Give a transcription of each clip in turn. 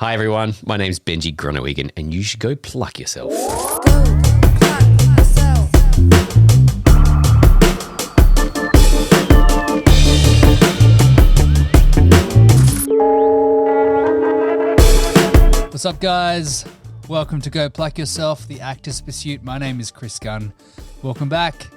Hi everyone, my name's Benji Groenewegen and you should go pluck yourself. What's up, guys? Welcome to Go Pluck Yourself, the Actor's Pursuit. My name is Chris Gunn. Welcome back.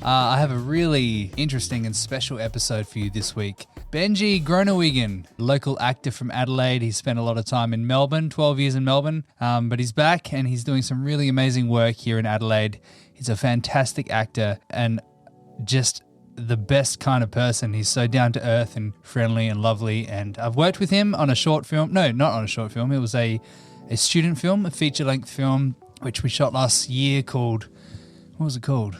I have a really interesting and special episode for you this week. Benji Groenewegen, local actor from Adelaide. He spent a lot of time in Melbourne, 12 years in Melbourne, but he's back and he's doing some really amazing work here in Adelaide. He's a fantastic actor and just the best kind of person. He's so down to earth and friendly and lovely. And I've worked with him on a short film. No, not on a short film. It was a student film, a feature-length film, which we shot last year called, what was it called?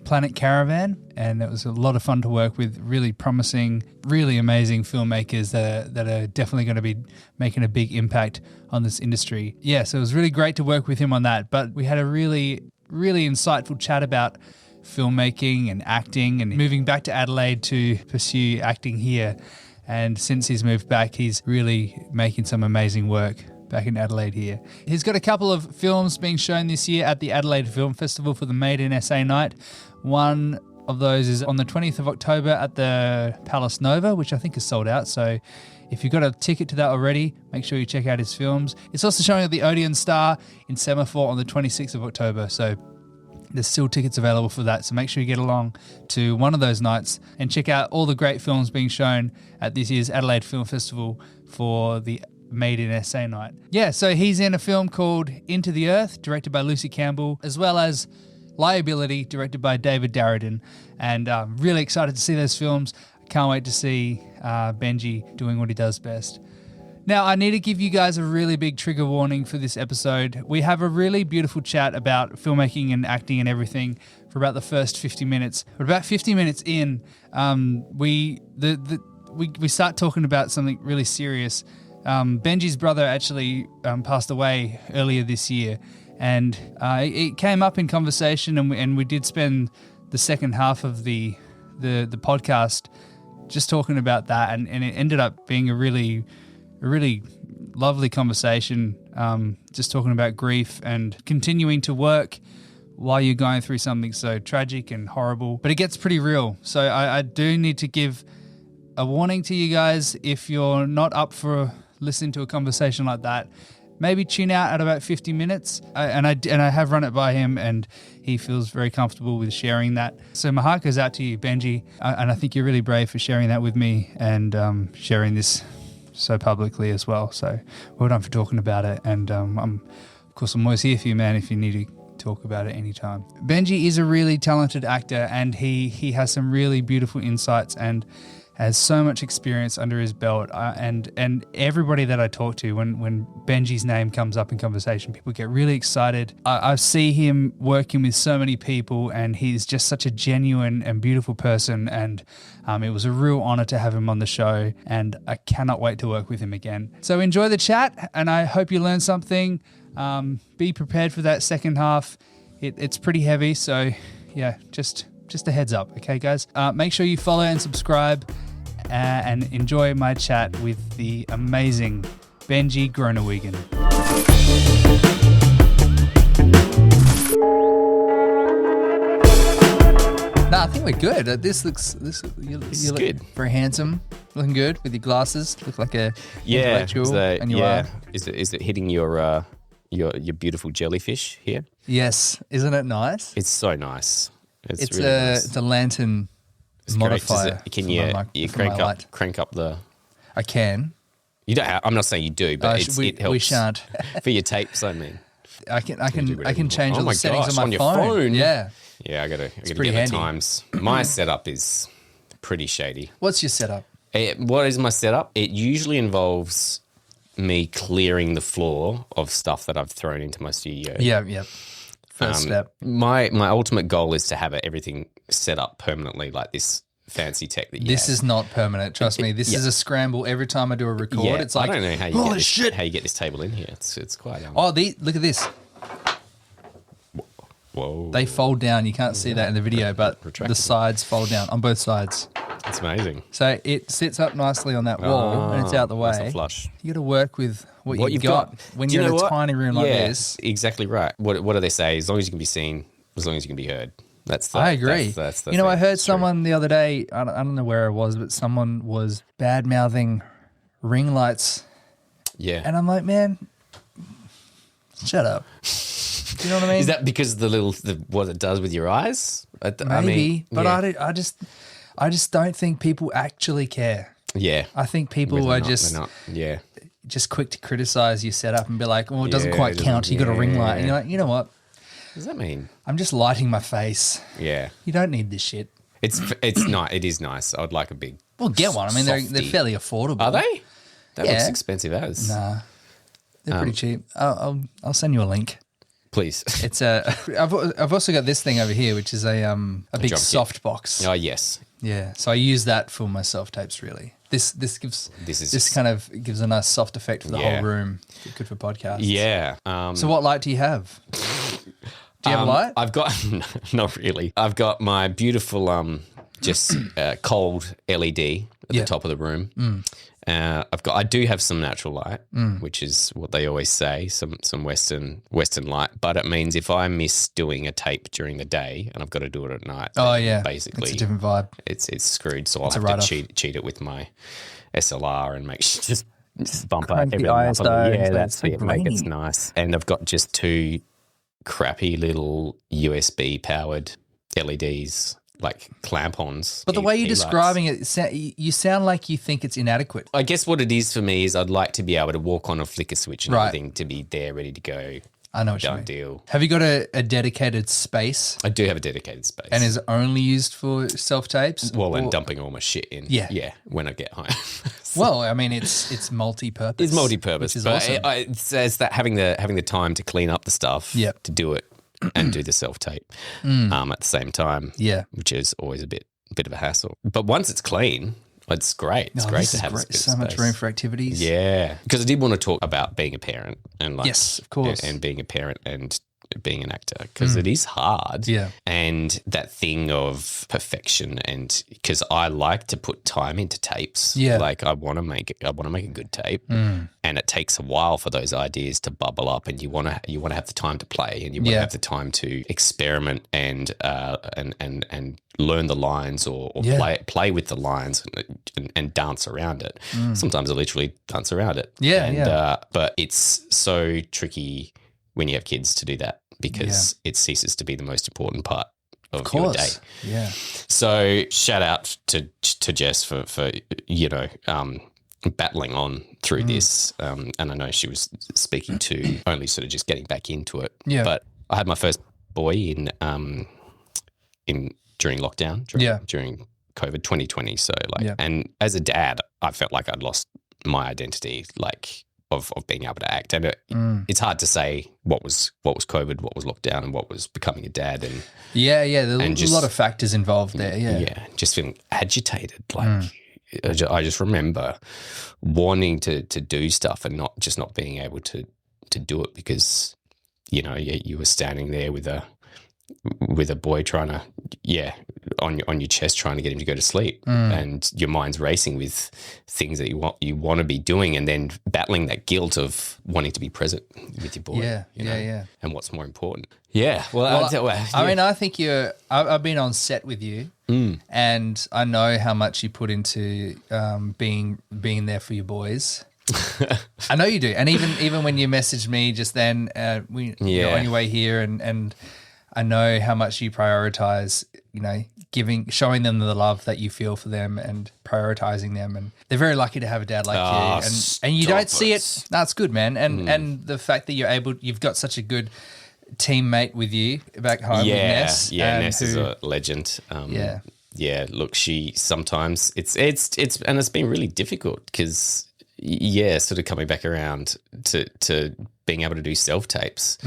Planet Caravan. And it was a lot of fun to work with, really promising, really amazing filmmakers that are definitely going to be making a big impact on this industry. Yeah, so it was really great to work with him on that. But we had a really, really insightful chat about filmmaking and acting and moving back to Adelaide to pursue acting here. And since he's moved back, he's really making some amazing work back in Adelaide here. He's got a couple of films being shown this year at the Adelaide Film Festival for the Made in SA night. One of those is on the 20th of October at the Palace Nova, which I think is sold out. So if you've got a ticket to that already, make sure you check out his films. It's also showing at the Odeon Star in Semaphore on the 26th of October. So there's still tickets available for that, so make sure you get along to one of those nights and check out all the great films being shown at this year's Adelaide Film Festival for the Made in SA night. Yeah, so he's in a film called Into the Earth, directed by Lucy Campbell, as well as Liability, directed by David Daradan. And I'm really excited to see those films. I can't wait to see Benji doing what he does best. Now, I need to give you guys a really big trigger warning for this episode. We have a really beautiful chat about filmmaking and acting and everything for about the first 50 minutes. But about 50 minutes in, we start talking about something really serious. Benji's brother actually passed away earlier this year, and it came up in conversation, and we did spend the second half of the podcast just talking about that, and it ended up being a really lovely conversation, just talking about grief and continuing to work while you're going through something so tragic and horrible. But it gets pretty real. So I do need to give a warning to you guys. If you're not up for listening to a conversation like that, maybe tune out at about 50 minutes. And I have run it by him, and he feels very comfortable with sharing that. So my heart goes out to you, Benji. And I think you're really brave for sharing that with me and sharing this so publicly as well. So well done for talking about it. And of course, I'm always here for you, man, if you need to talk about it anytime. Benji is a really talented actor, and he has some really beautiful insights and has so much experience under his belt. And everybody that I talk to, when Benji's name comes up in conversation, people get really excited. I see him working with so many people, and he's just such a genuine and beautiful person. And it was a real honor to have him on the show, and I cannot wait to work with him again. So enjoy the chat, and I hope you learned something. Be prepared for that second half. It's pretty heavy, so yeah, just a heads up, okay, guys? Make sure you follow and subscribe and enjoy my chat with the amazing Benji Groenewegen. I think we're good. You look good. Very handsome, looking good with your glasses. Look like a intellectual. And you are. Is it hitting your beautiful jellyfish here? Yes, isn't it nice? It's so nice. It's really nice. It's a lantern modifier. Can you crank up the? I can. You don't. I'm not saying you do, but it helps. We shan't. For your tapes, I mean. I can change all the settings on my your phone. Yeah. Yeah, I gotta get pretty the handy. times. My setup is pretty shady. What's your setup? What is my setup? It usually involves me clearing the floor of stuff that I've thrown into my studio. Yeah. First step. My ultimate goal is to have everything set up permanently, like this fancy tech that you This have. is not permanent. Trust me. This is a scramble every time I do a record. Yeah, it's like, I don't know how you get this table in here. It's quite. Look at this. Whoa. They fold down. You can't see that in the video, but the sides fold down on both sides. It's amazing. So it sits up nicely on that wall and it's out the Nice and way. flush. You got to work with what you've you've got, got. when Do you you're in know a what? tiny room like this. Exactly right. What do they say? As long as you can be seen, as long as you can be heard. I agree. That's the you know, thing. I heard It's true. someone the other day, I don't know where it was, but someone was bad-mouthing ring lights. Yeah. And I'm like, man, shut up. Do you know what I mean? Is that because of what it does with your eyes? Maybe, I mean, but yeah. I just don't think people actually care. Yeah. I think people They're are not- just they're not. Yeah. just quick to criticize your setup and be like, well, it doesn't Yeah, quite it count. doesn't- You got a ring light. And yeah. you're like, you know what? What does that mean? I'm just lighting my face. Yeah. You don't need this shit. It's nice. It is nice. I'd like a big. Well, get one. I mean, they're softy. fairly affordable. Are they? That Yeah. looks expensive as. Nah, they're pretty cheap. I'll send you a link. Please. It's I've also got this thing over here, which is a big drum kit. soft box. Oh yes. Yeah, so I use that for my self tapes. Really, this kind of gives a nice soft effect for the Yeah. whole room. Good for podcasts. Yeah. So what light do you have? Do you have a light? I've got not really. I've got my beautiful just cold LED at Yeah. the top of the room. I do have some natural light, which is what they always say, some Western light. But it means if I miss doing a tape during the day and I've got to do it at night, Oh then yeah, basically it's a different vibe. it's screwed. So I'll a have write-off. to cheat it with my SLR and make sure just bump Crank the everything up. ISO Yeah, so that's it's so it. Make it grainy. nice. And I've got just two crappy little USB powered LEDs, like clamp-ons. But the way you're key lights. describing it, you sound like you think it's inadequate. I guess what it is for me is I'd like to be able to walk on a flicker switch and Right. everything to be there, ready to go. I know what you Done mean. deal. Have you got a dedicated space I do have a dedicated space. and is only used for self tapes? well, and dumping all my shit in. Yeah. Yeah, when I get home. Well, I mean, it's multi-purpose. It's multi-purpose, which is but awesome. it says that having the time to clean up the stuff, Yep. to do it and do the self tape at the same time, Yeah. which is always a bit of a hassle. But once it's clean, it's great. It's Oh, great this to is have great. this bit of So much space. room for activities. Yeah, because I did want to talk about being a parent and like Yes, of course. and being a parent and being an actor because it is hard. Yeah. And that thing of perfection, and because I like to put time into tapes. Yeah. Like I want to make a good tape, and it takes a while for those ideas to bubble up, and you want to have the time to play, and you want to Yeah. have the time to experiment and learn the lines or Yeah. play with the lines and dance around it. Sometimes I literally dance around it. Yeah, and, yeah. But it's so tricky when you have kids to do that because it ceases to be the most important part of your day. Yeah. So shout out to Jess for battling on through this. And I know she was speaking to only sort of just getting back into it. Yeah. But I had my first boy in during lockdown, during COVID 2020. So and as a dad, I felt like I'd lost my identity, like of being able to act. And it's hard to say what was COVID, what was lockdown, and what was becoming a dad. And Yeah, there's And a just- lot of factors involved there. Yeah. just feeling agitated. Like I just remember wanting to do stuff and not being able to do it because, you were standing there with a boy trying to, on your chest, trying to get him to go to sleep, and your mind's racing with things that you want to be doing, and then battling that guilt of wanting to be present with your boy. Yeah, you know, yeah. And what's more important? Yeah. Well, I mean, I think I've been on set with you, and I know how much you put into being there for your boys. I know you do, and even when you messaged me just then, you're on your way here, and I know how much you prioritize, showing them the love that you feel for them and prioritizing them, and they're very lucky to have a dad like you, and you don't see it. That's good, man, and the fact that you've got such a good teammate with you back home with Ness. Yeah, Ness is a legend. Yeah, look, she sometimes it's and it's been really difficult because sort of coming back around to being able to do self tapes.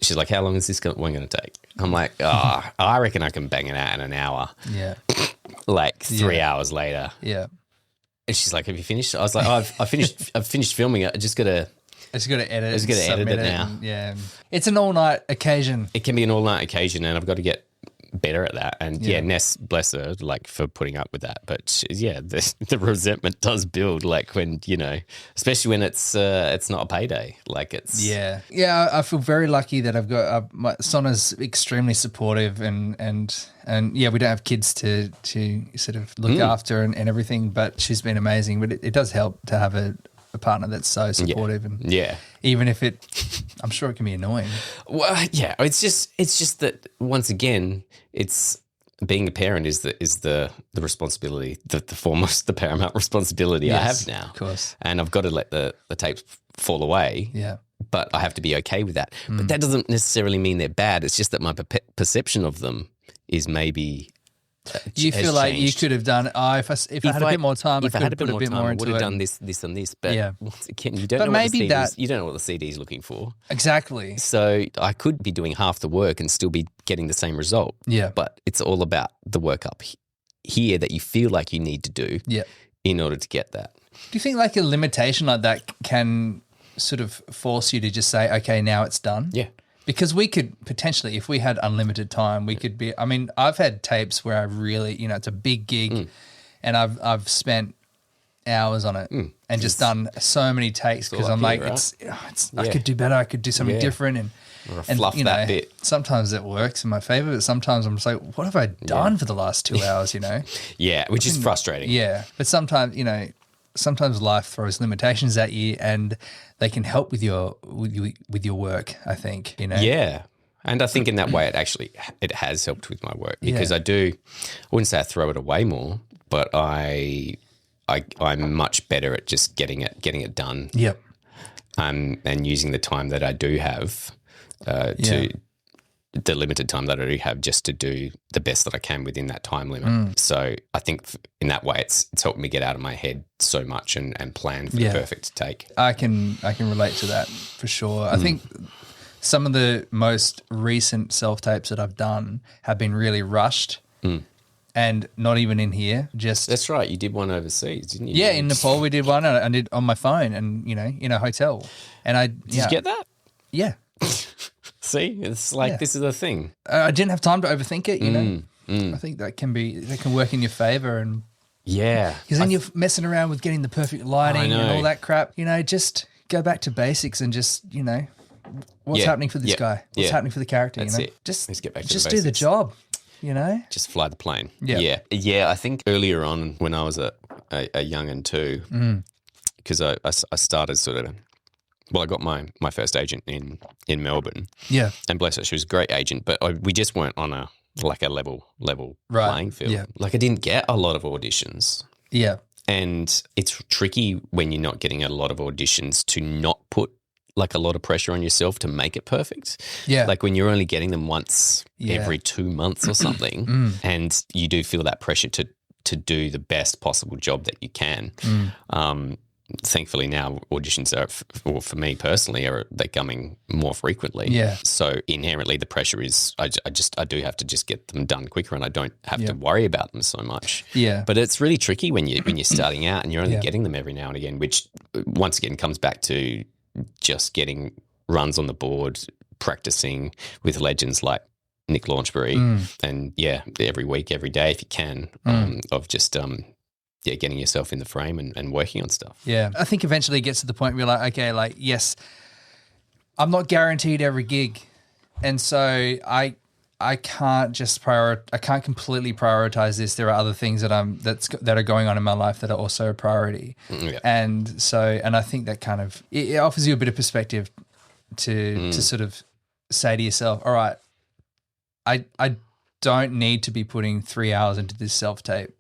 She's like, how long is this one going to take? I'm like, I reckon I can bang it out in an hour. Yeah. Like 3 hours later. Yeah. And she's like, have you finished? I was like, I've finished filming it. I just got to edit. I just got to edit it now. And, it's an all night occasion. It can be an all night occasion, and I've got to get better at that. And Ness, bless her, like for putting up with that. But the resentment does build, like when, especially when it's not a payday, like it's. Yeah. I feel very lucky that I've got, Sonna's extremely supportive and we don't have kids to sort of look after and everything, but she's been amazing. But it does help to have a partner that's so supportive and even if I'm sure it can be annoying. Well, it's just that once again, it's being a parent is the responsibility, the foremost, the paramount responsibility I have now. Of course. And I've got to let the tapes fall away. Yeah. But I have to be okay with that. But that doesn't necessarily mean they're bad. It's just that my perception of them is maybe you feel like you could have done. If I had a bit more time, I could have put a bit more into it. I would have done this, and this. But once again, you don't know what the CD is looking for. Exactly. So I could be doing half the work and still be getting the same result. Yeah. But it's all about the work up here that you feel like you need to do. In order to get that. Do you think like a limitation like that can sort of force you to just say, okay, now it's done? Yeah. Because we could potentially, if we had unlimited time, we could be, I mean, I've had tapes where I really, it's a big gig and I've spent hours on it and just done so many takes because I'm like, I could do better. I could do something different and fluff that bit. Sometimes it works in my favor, but sometimes I'm just like, what have I done for the last 2 hours, Yeah, which is frustrating. Yeah, but sometimes, sometimes life throws limitations at you and they can help with your work, I think, Yeah. And I think in that way it has helped with my work because I wouldn't say I throw it away more, but I'm much better at just getting it done. Yep. And using the time that I do have the limited time that I do have just to do the best that I can within that time limit. So I think in that way it's helped me get out of my head so much and plan for the perfect take. I can relate to that for sure. I think some of the most recent self-tapes that I've done have been really rushed and not even in here. That's right. You did one overseas, didn't you? Yeah, in Nepal we did one. I did on my phone and, in a hotel. And Did you get that? Yeah. See, it's like this is the thing. I didn't have time to overthink it, I think that can work in your favor and because then you're messing around with getting the perfect lighting and all that crap. Just go back to basics and just what's happening for this guy, what's happening for the character. That's it. Just let's get back to just the do basics. the job. Just fly the plane. Yeah. I think earlier on when I was a young'un too, because I started sort of. Well, I got my first agent in Melbourne. Yeah. And bless her, she was a great agent, but we just weren't on a level playing field. Yeah. Like I didn't get a lot of auditions. Yeah. And it's tricky when you're not getting a lot of auditions to not put like a lot of pressure on yourself to make it perfect. Yeah. Like when you're only getting them once every 2 months or something and you do feel that pressure to do the best possible job that you can. Thankfully now auditions for me personally they're coming more frequently. Yeah. So inherently the pressure is I do have to just get them done quicker and I don't have to worry about them so much. Yeah. But it's really tricky when you're starting out and you're only getting them every now and again, which once again comes back to just getting runs on the board, practicing with legends like Nick Launchbury and every week, every day if you can, of just getting yourself in the frame and working on stuff. Yeah. I think eventually it gets to the point where you're like, okay, like, yes, I'm not guaranteed every gig. And so I can't just I can't completely prioritize this. There are other things that are going on in my life that are also a priority. And so, and I think that kind of, it offers you a bit of perspective to sort of say to yourself, all right, I don't need to be putting 3 hours into this self-tape.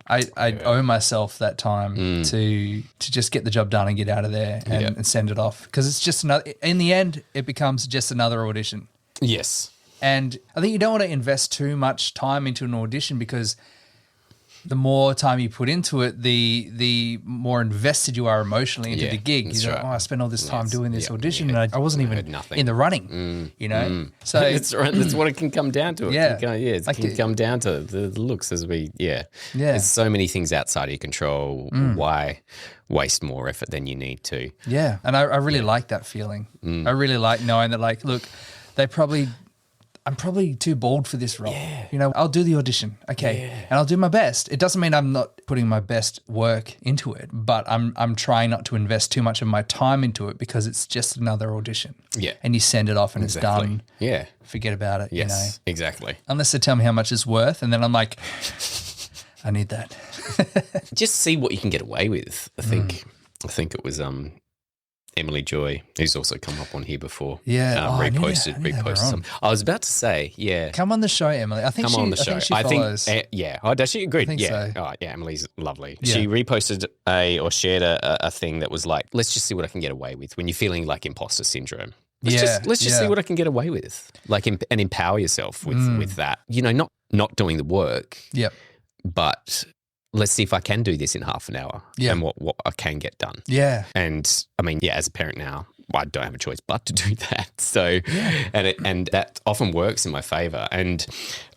I owe myself that time to just get the job done and get out of there and send it off. Because it's just in the end, it becomes just another audition. Yes. And I think you don't want to invest too much time into an audition because the more time you put into it, the more invested you are emotionally into the gig. You're like, I spent all this time doing this audition and I wasn't even in the running, So that's what it can come down to. It can come down to the looks as There's so many things outside of your control. Why waste more effort than you need to? Yeah. And I really like that feeling. I really like knowing that, like, look, they probably I'm probably too bald for this role. Yeah. You know, I'll do the audition. Okay. And I'll do my best. It doesn't mean I'm not putting my best work into it, but I'm trying not to invest too much of my time into it because it's just another audition. Yeah. And you send it off and it's done. Yeah. Forget about it, you know. Yes, exactly. Unless they tell me how much it's worth, and then I'm like, I need that. Just see what you can get away with. I think it was Emily Joy, who's also come up on here before. Yeah, I knew reposted some. I was about to say, yeah. Come on the show, Emily. I think on the show. I think she follows. Does she? Agreed. I think so. Oh, yeah, Emily's lovely. Yeah. She reposted shared a thing that was like, let's just see what I can get away with when you're feeling like imposter syndrome. Let's just see what I can get away with, like, and empower yourself with that. You know, not doing the work. Yep. But let's see if I can do this in half an hour and what I can get done. Yeah. And I mean, as a parent now, I don't have a choice but to do that. So, and that often works in my favor. And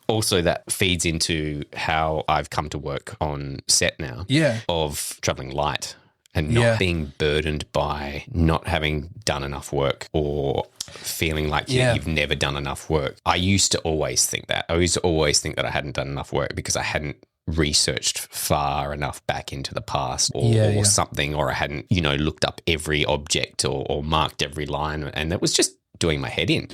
also that feeds into how I've come to work on set now of traveling light and not being burdened by not having done enough work or feeling like you've never done enough work. I used to always think that. I used to always think that I hadn't done enough work because I hadn't researched far enough back into the past or something, or I hadn't, looked up every object or marked every line. And that was just doing my head in,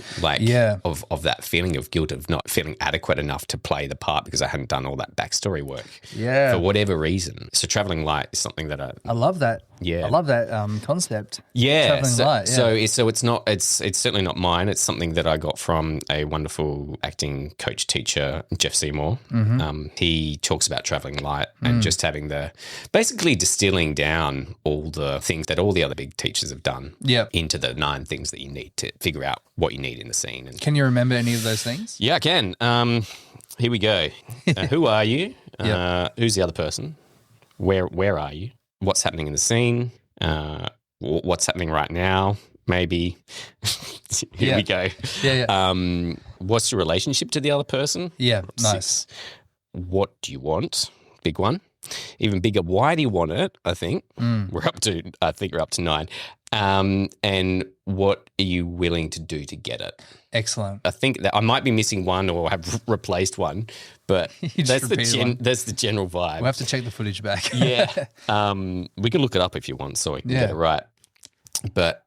of that feeling of guilt of not feeling adequate enough to play the part because I hadn't done all that backstory work for whatever reason. So traveling light is something that I love that. Yeah. I love that concept. Yeah. Traveling light. Yeah. So it's not, it's certainly not mine. It's something that I got from a wonderful acting coach teacher, Jeff Seymour. He talks about traveling light and just having basically distilling down all the things that all the other big teachers have done into the 9 things that you need to figure out what you need in the scene. And can you remember any of those things? Yeah, I can. Here we go. Who are you? Who's the other person? Where are you? What's happening in the scene? What's happening right now? Maybe. Here we go. What's your relationship to the other person? Yeah, nice. What do you want? Big one. Even bigger, why do you want it? I think we're up to 9. And what are you willing to do to get it? Excellent. I think that I might be missing one or have replaced one, but that's the general vibe. We'll have to check the footage back. We can look it up if you want so we can get it right. But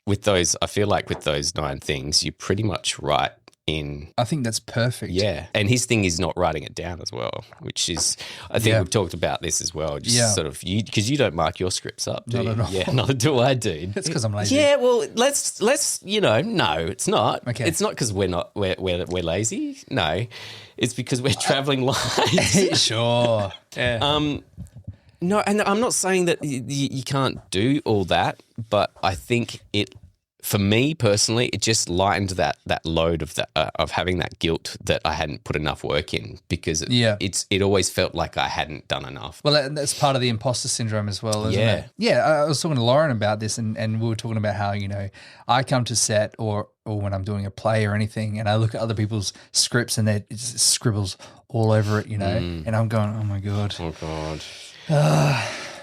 with those, I feel like with those 9 things, you're pretty much right in. I think that's perfect. Yeah. And his thing is not writing it down as well, which is, I think we've talked about this as well. Just sort of, because you don't mark your scripts up, do you? Not at all. Yeah, neither do I, dude. It's because I'm lazy. Yeah, well, let's no, it's not. Okay. It's not because we're lazy. No, it's because we're traveling light. Sure. Yeah. No, and I'm not saying that you can't do all that, but I think for me personally, it just lightened that load of having that guilt that I hadn't put enough work in because it always felt like I hadn't done enough. Well, that's part of the imposter syndrome as well, isn't it? Yeah, I was talking to Lauren about this and we were talking about how, I come to set or when I'm doing a play or anything and I look at other people's scripts and it just scribbles all over it, and I'm going, oh my God. Oh God.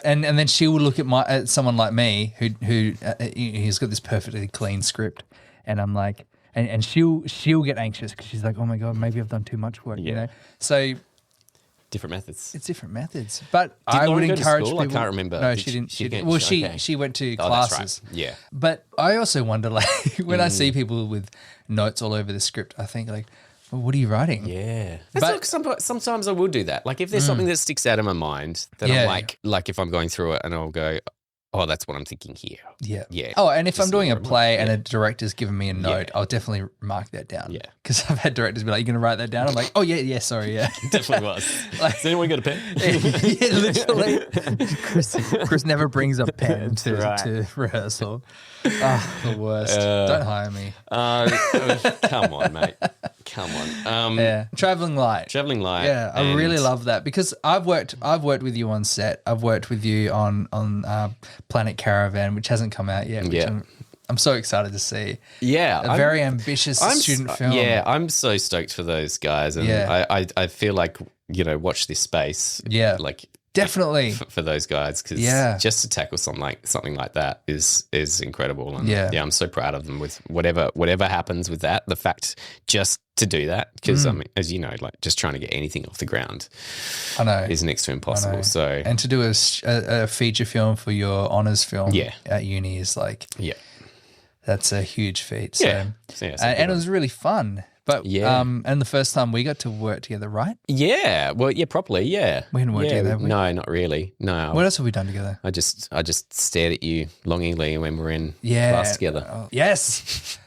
And then she will look at someone like me who he's got this perfectly clean script, and I'm like, and she'll get anxious because she's like, oh my God, maybe I've done too much work, So different methods. It's different methods, but Did I Lauren would go to encourage school? people. I can't remember. No, she didn't. Well, she went to classes. That's right. Yeah. But I also wonder, like, when I see people with notes all over the script, I think like, well, what are you writing? Yeah. Sometimes I will do that. Like if there's something that sticks out of my mind, then I'm like if I'm going through it and I'll go, oh, that's what I'm thinking here. Yeah. Yeah. Oh, and if I'm doing a play and a director's giving me a note, I'll definitely mark that down. Yeah. Because I've had directors be like, you're going to write that down? I'm like, oh, yeah, sorry, yeah. Definitely was. Has anyone got a pen? Yeah, literally. Chris never brings a pen to rehearsal. Oh, the worst. Don't hire me. Come on, mate. Come on. Traveling light. Yeah, I really love that because I've worked with you on set. I've worked with you on Planet Caravan, which hasn't come out yet. Which I'm so excited to see. Yeah, a very ambitious student film. Yeah, I'm so stoked for those guys, and I feel like watch this space. Yeah, like Definitely. for those guys, because just to tackle something like that is incredible. And I'm so proud of them with whatever happens with that. The fact just to do that, because I mean, as you know, like just trying to get anything off the ground, I know, is next to impossible. So and to do a feature film for your honors film at uni is like that's a huge feat. So, and it was really fun. But and the first time we got to work together, right? Yeah, well, properly, yeah. We hadn't worked together, have we? No, not really. No. What else have we done together? I just stared at you longingly when we were in class together. Oh, yes.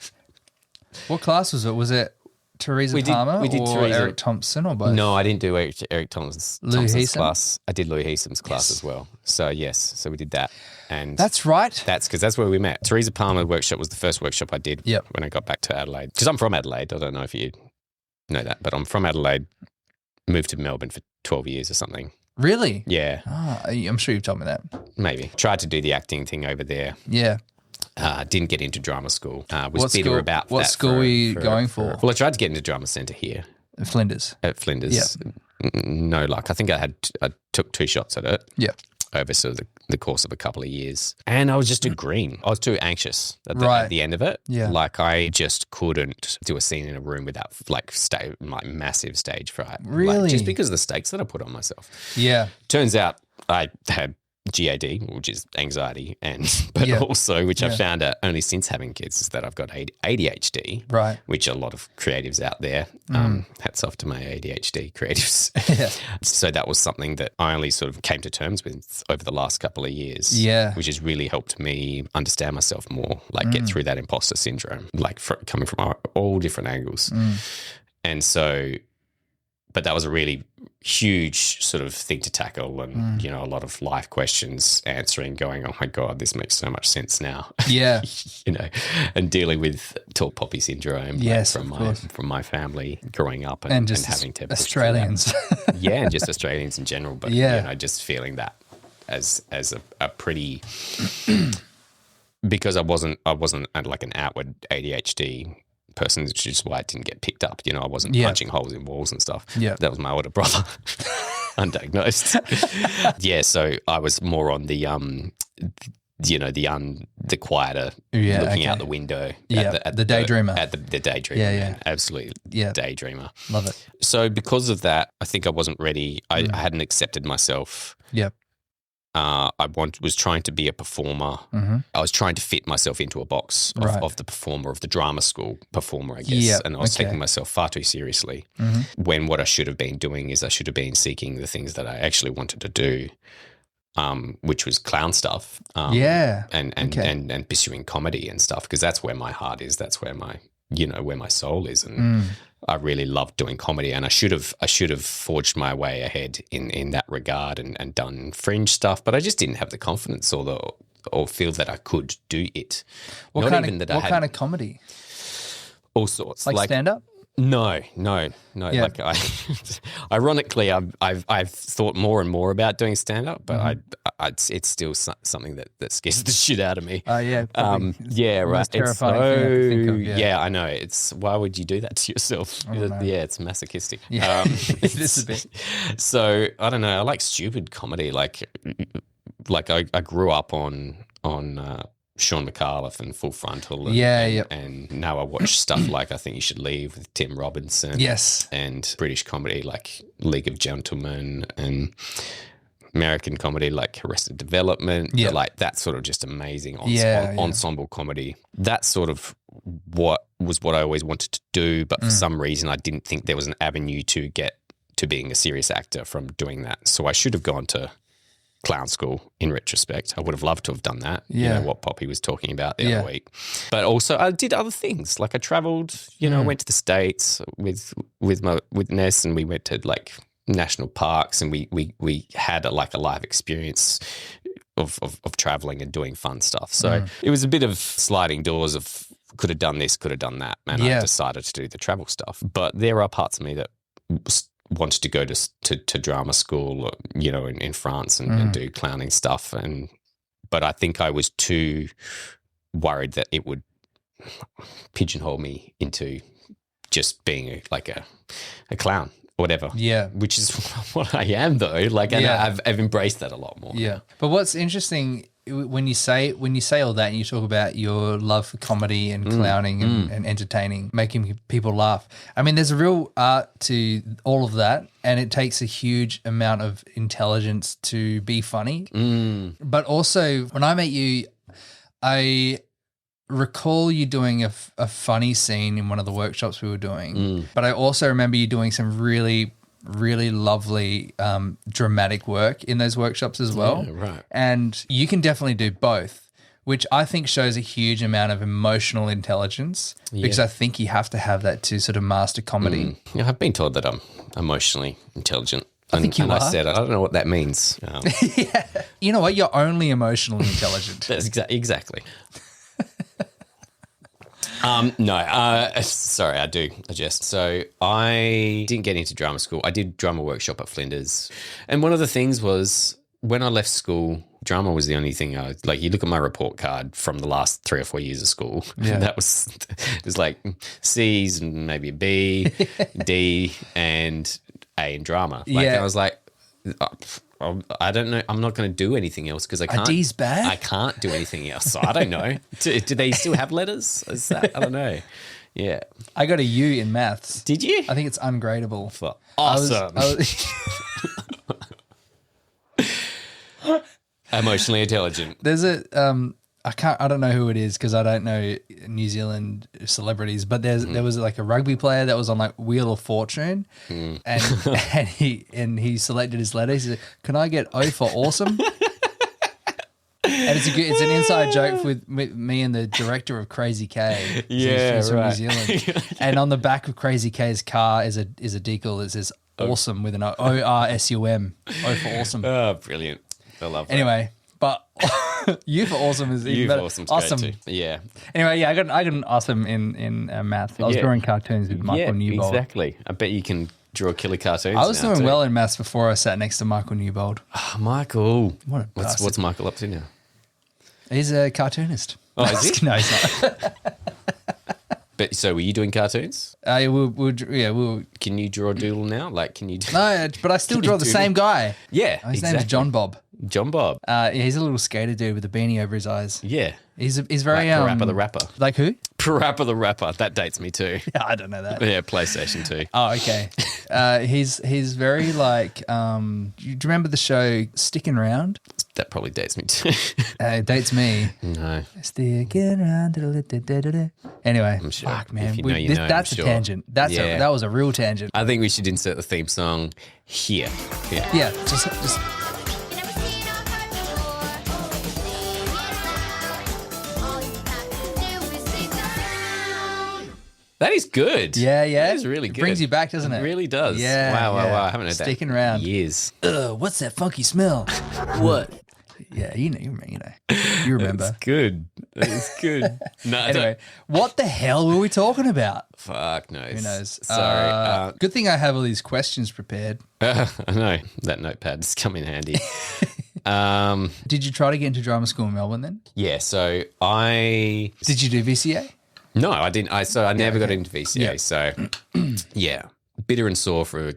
What class was it? Was it Teresa Palmer or Teresa. Eric Thompson or both? No, I didn't do Eric Thompson's class. I did Lou Heesom's class as well. So so we did that. And that's right. That's because that's where we met. Teresa Palmer workshop was the first workshop I did when I got back to Adelaide. Because I'm from Adelaide. I don't know if you know that, but I'm from Adelaide, moved to Melbourne for 12 years or something. Really? Yeah. Oh, I'm sure you've told me that. Maybe. Tried to do the acting thing over there. Yeah. Didn't get into drama school. Was what bitter school, about what that. What school were you going for? Well, I tried to get into drama centre here. Flinders. At Flinders. Yeah. No luck. I think I took 2 shots at it. Yeah. Over sort of the course of a couple of years. And I was just green. I was too anxious at the end of it. Yeah. Like I just couldn't do a scene in a room without like massive stage fright. Really? Like, just because of the stakes that I put on myself. Yeah. Turns out I had GAD, which is anxiety, but also, which I found out only since having kids, is that I've got ADHD, right? Which a lot of creatives out there, hats off to my ADHD creatives. So that was something that I only sort of came to terms with over the last couple of years, which has really helped me understand myself more, like get through that imposter syndrome, like coming from all different angles. And so, but that was a really huge sort of thing to tackle, and a lot of life questions answering, going, oh my God, this makes so much sense now. Yeah. And dealing with tall poppy syndrome from my family growing up and just having to Australians. And just Australians in general, but just feeling that as a pretty because I wasn't like an outward ADHD person, which is why it didn't get picked up. I wasn't punching holes in walls and stuff. Yeah. That was my older brother, undiagnosed. So I was more on the the quieter, looking out the window. At the daydreamer. At the daydreamer. Yeah. Absolutely. Yeah. Daydreamer. Love it. So because of that, I think I wasn't ready. I hadn't accepted myself. Yeah. I was trying to be a performer. I was trying to fit myself into a box of the performer, of the drama school performer, I guess. And I was taking myself far too seriously when what I should have been doing is I should have been seeking the things that I actually wanted to do, which was clown stuff. And pursuing comedy and stuff, because that's where my heart is. That's where where my soul is. And I really loved doing comedy, and I should have forged my way ahead in that regard and done fringe stuff, but I just didn't have the confidence or feel that I could do it. What kind of comedy? All sorts, like stand up. No. Yeah. Like ironically, I've thought more and more about doing stand up, but it's still something that scares the shit out of me. Right. It's terrifying thing to think of, I know. It's why would you do that to yourself? It's masochistic. It is a bit. So I don't know. I like stupid comedy. Like I grew up on Sean McAuliffe and Full Frontal. And now I watch stuff like I Think You Should Leave with Tim Robinson. Yes. And British comedy like League of Gentlemen, and American comedy like Arrested Development. Yeah. Like that sort of just amazing ensemble comedy. That's sort of what I always wanted to do, but for some reason I didn't think there was an avenue to get to being a serious actor from doing that. So I should have gone to clown school in retrospect. I would have loved to have done that. What Poppy was talking about the other week. But also I did other things. Like I traveled, I went to the States with Ness, and we went to like national parks, and we had a live experience of traveling and doing fun stuff. So it was a bit of sliding doors of could have done this, could have done that. And I decided to do the travel stuff. But there are parts of me that wanted to go to drama school, in France and do clowning stuff. But I think I was too worried that it would pigeonhole me into just being a clown whatever. Yeah. Which is what I am though. Like, and Yeah. I've embraced that a lot more. Yeah. But what's interesting when you say all that and you talk about your love for comedy and clowning and entertaining, making people laugh. I mean, there's a real art to all of that, and it takes a huge amount of intelligence to be funny. But also, when I met you, I recall you doing a funny scene in one of the workshops we were doing, but I also remember you doing some really lovely dramatic work in those workshops as well. Yeah, right. And you can definitely do both, which I think shows a huge amount of emotional intelligence because I think you have to have that to sort of master comedy. Yeah, I've been told that I'm emotionally intelligent. I think you and are. I said, I don't know what that means. Yeah. You know what? You're only emotionally intelligent. That's exactly. Sorry, I do adjust. So I didn't get into drama school. I did drama workshop at Flinders. And one of the things was when I left school, drama was the only thing you look at my report card from the last 3 or 4 years of school. Yeah. It was like C's and maybe a B, D, and A in drama. And I was like, I don't know. I'm not going to do anything else because I can't. D's bad? I can't do anything else. So I don't know. Do they still have letters? Is that, I don't know. Yeah. I got a U in maths. Did you? I think it's ungradable. Awesome. Emotionally intelligent. There's a I don't know who it is because I don't know New Zealand celebrities, but there was like a rugby player that was on like Wheel of Fortune, and he selected his letter. He said, "Can I get O for awesome?" And it's an inside joke with me and the director of Crazy K. He's from New Zealand, and on the back of Crazy K's car is a decal that says "awesome" with an ORSUM. O for awesome. Oh, brilliant! I love that. Anyway, but U for awesome is even better. Awesome. Great too. Yeah. Anyway, I got an awesome in math. I was drawing cartoons with Michael Newbold. Exactly. I bet you can draw killer cartoons. I was doing well in maths before I sat next to Michael Newbold. Oh, Michael. What's Michael up to now? He's a cartoonist. Oh, is he? No, he's not. But so were you doing cartoons? We'll. Can you draw a doodle now? Like, can you? No, but I still draw the same guy. Yeah, His name is John Bob. John Bob. He's a little skater dude with a beanie over his eyes. Yeah. He's very like Parappa the Rapper. Like who? Parappa the Rapper. That dates me too. I don't know that. Yeah, PlayStation 2. Oh, okay. He's very like. Do you remember the show Sticking Around? That probably dates me too. It dates me. No. Sticking around. Anyway, I'm sure. fuck man, If you know, you know, that's I'm a sure. tangent. That was a real tangent. I think we should insert the theme song here. Yeah, just. That is good. Yeah. That is really good. It brings you back, doesn't it? It really does. Yeah. Wow. I haven't heard Sticking that around. in years. What's that funky smell? What? Yeah, you know. You remember. That's good. That is good. No, Anyway, what the hell were we talking about? fuck knows. Who knows? Sorry. Good thing I have all these questions prepared. I know. That notepad's come in handy. Did you try to get into drama school in Melbourne then? Yeah, so I... Did you do VCA? No, I didn't. I never got into VCA. Yeah. So, yeah, bitter and sore for a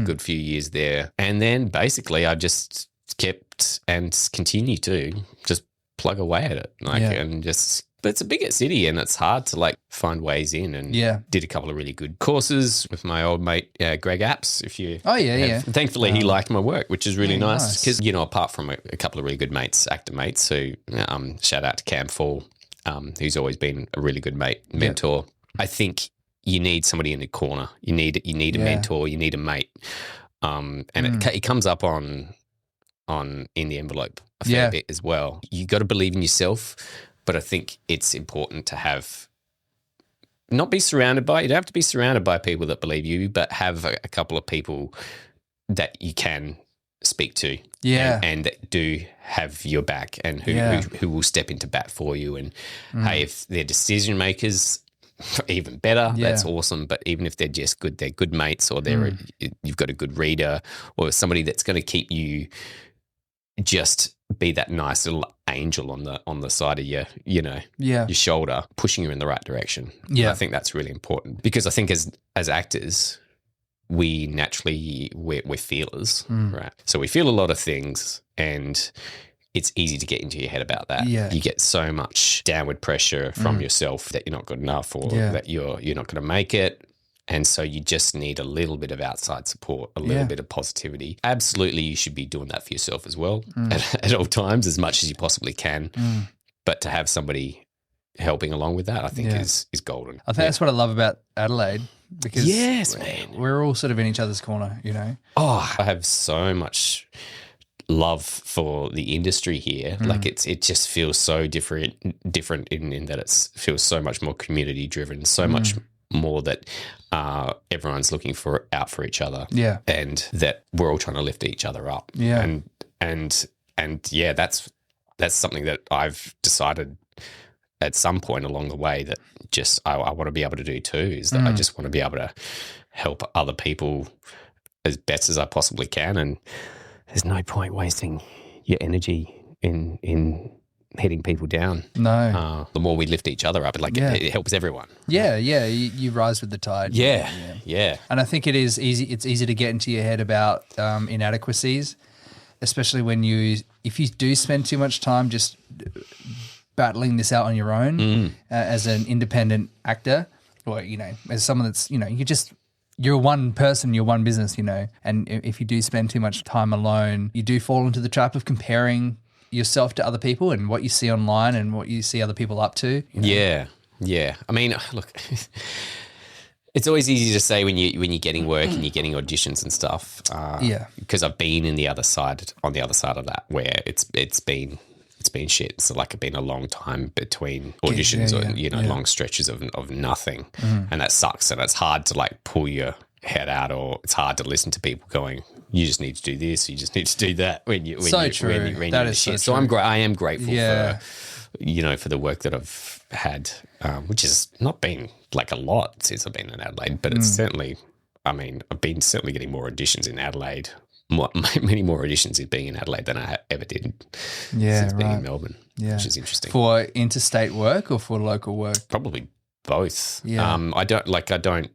good few years there. And then basically I just kept and continue to just plug away at it. And just... But it's a bigger city and it's hard to find ways in, and did a couple of really good courses with my old mate Greg Apps. If you thankfully he liked my work, which is really nice because apart from a couple of really good mates, actor mates, who shout out to Campbell, who's always been a really good mentor. I think you need somebody in the corner. You need a mentor. You need a mate, and it comes up on in the envelope a fair bit as well. You got to believe in yourself. But I think it's important to you don't have to be surrounded by people that believe you, but have a couple of people that you can speak to and that do have your back and who will step into bat for you. And hey, if they're decision makers, even better, that's awesome. But even if they're just good, they're good mates, or you've got a good reader or somebody that's going to keep you just be that nice little angel on the side of your shoulder, pushing you in the right direction. Yeah, I think that's really important because I think as actors, we naturally, we're feelers, right? So we feel a lot of things, and it's easy to get into your head about that. Yeah. You get so much downward pressure from yourself that you're not good enough, or that you're not going to make it. And so you just need a little bit of outside support, a little bit of positivity. Absolutely, you should be doing that for yourself as well at all times, as much as you possibly can. But to have somebody helping along with that, I think is golden. I think that's what I love about Adelaide, because we're all sort of in each other's corner, you know. Oh, I have so much love for the industry here. Like it just feels so different in that it feels so much more community driven, so much more that everyone's looking out for each other. Yeah. And that we're all trying to lift each other up. Yeah. And yeah, that's something that I've decided at some point along the way that just I want to be able to do too, is that I just want to be able to help other people as best as I possibly can. And there's no point wasting your energy in hitting people down. No. The more we lift each other up, it helps everyone. Yeah, you rise with the tide. Yeah. And I think it's easy to get into your head about inadequacies, especially if you do spend too much time just battling this out on your own as an independent actor, or, you know, as someone that's, you know, you're one person, you're one business, you know, and if you do spend too much time alone, you do fall into the trap of comparing yourself to other people and what you see online and what you see other people up to. You know? Yeah. I mean, look, it's always easy to say when you're getting work and you're getting auditions and stuff. Because I've been on the other side of that, where it's been shit. It's like been a long time between auditions, or long stretches of nothing, and that sucks. And it's hard to like pull your head out, or it's hard to listen to people going, "You just need to do this. You just need to do that." When you're shit. So I am grateful for the work that I've had, which has not been like a lot since I've been in Adelaide, but it's certainly. I mean, I've been certainly getting more auditions in Adelaide. Many more auditions in being in Adelaide than I ever did since being in Melbourne, which is interesting. For interstate work or for local work? Probably both. Yeah. I don't,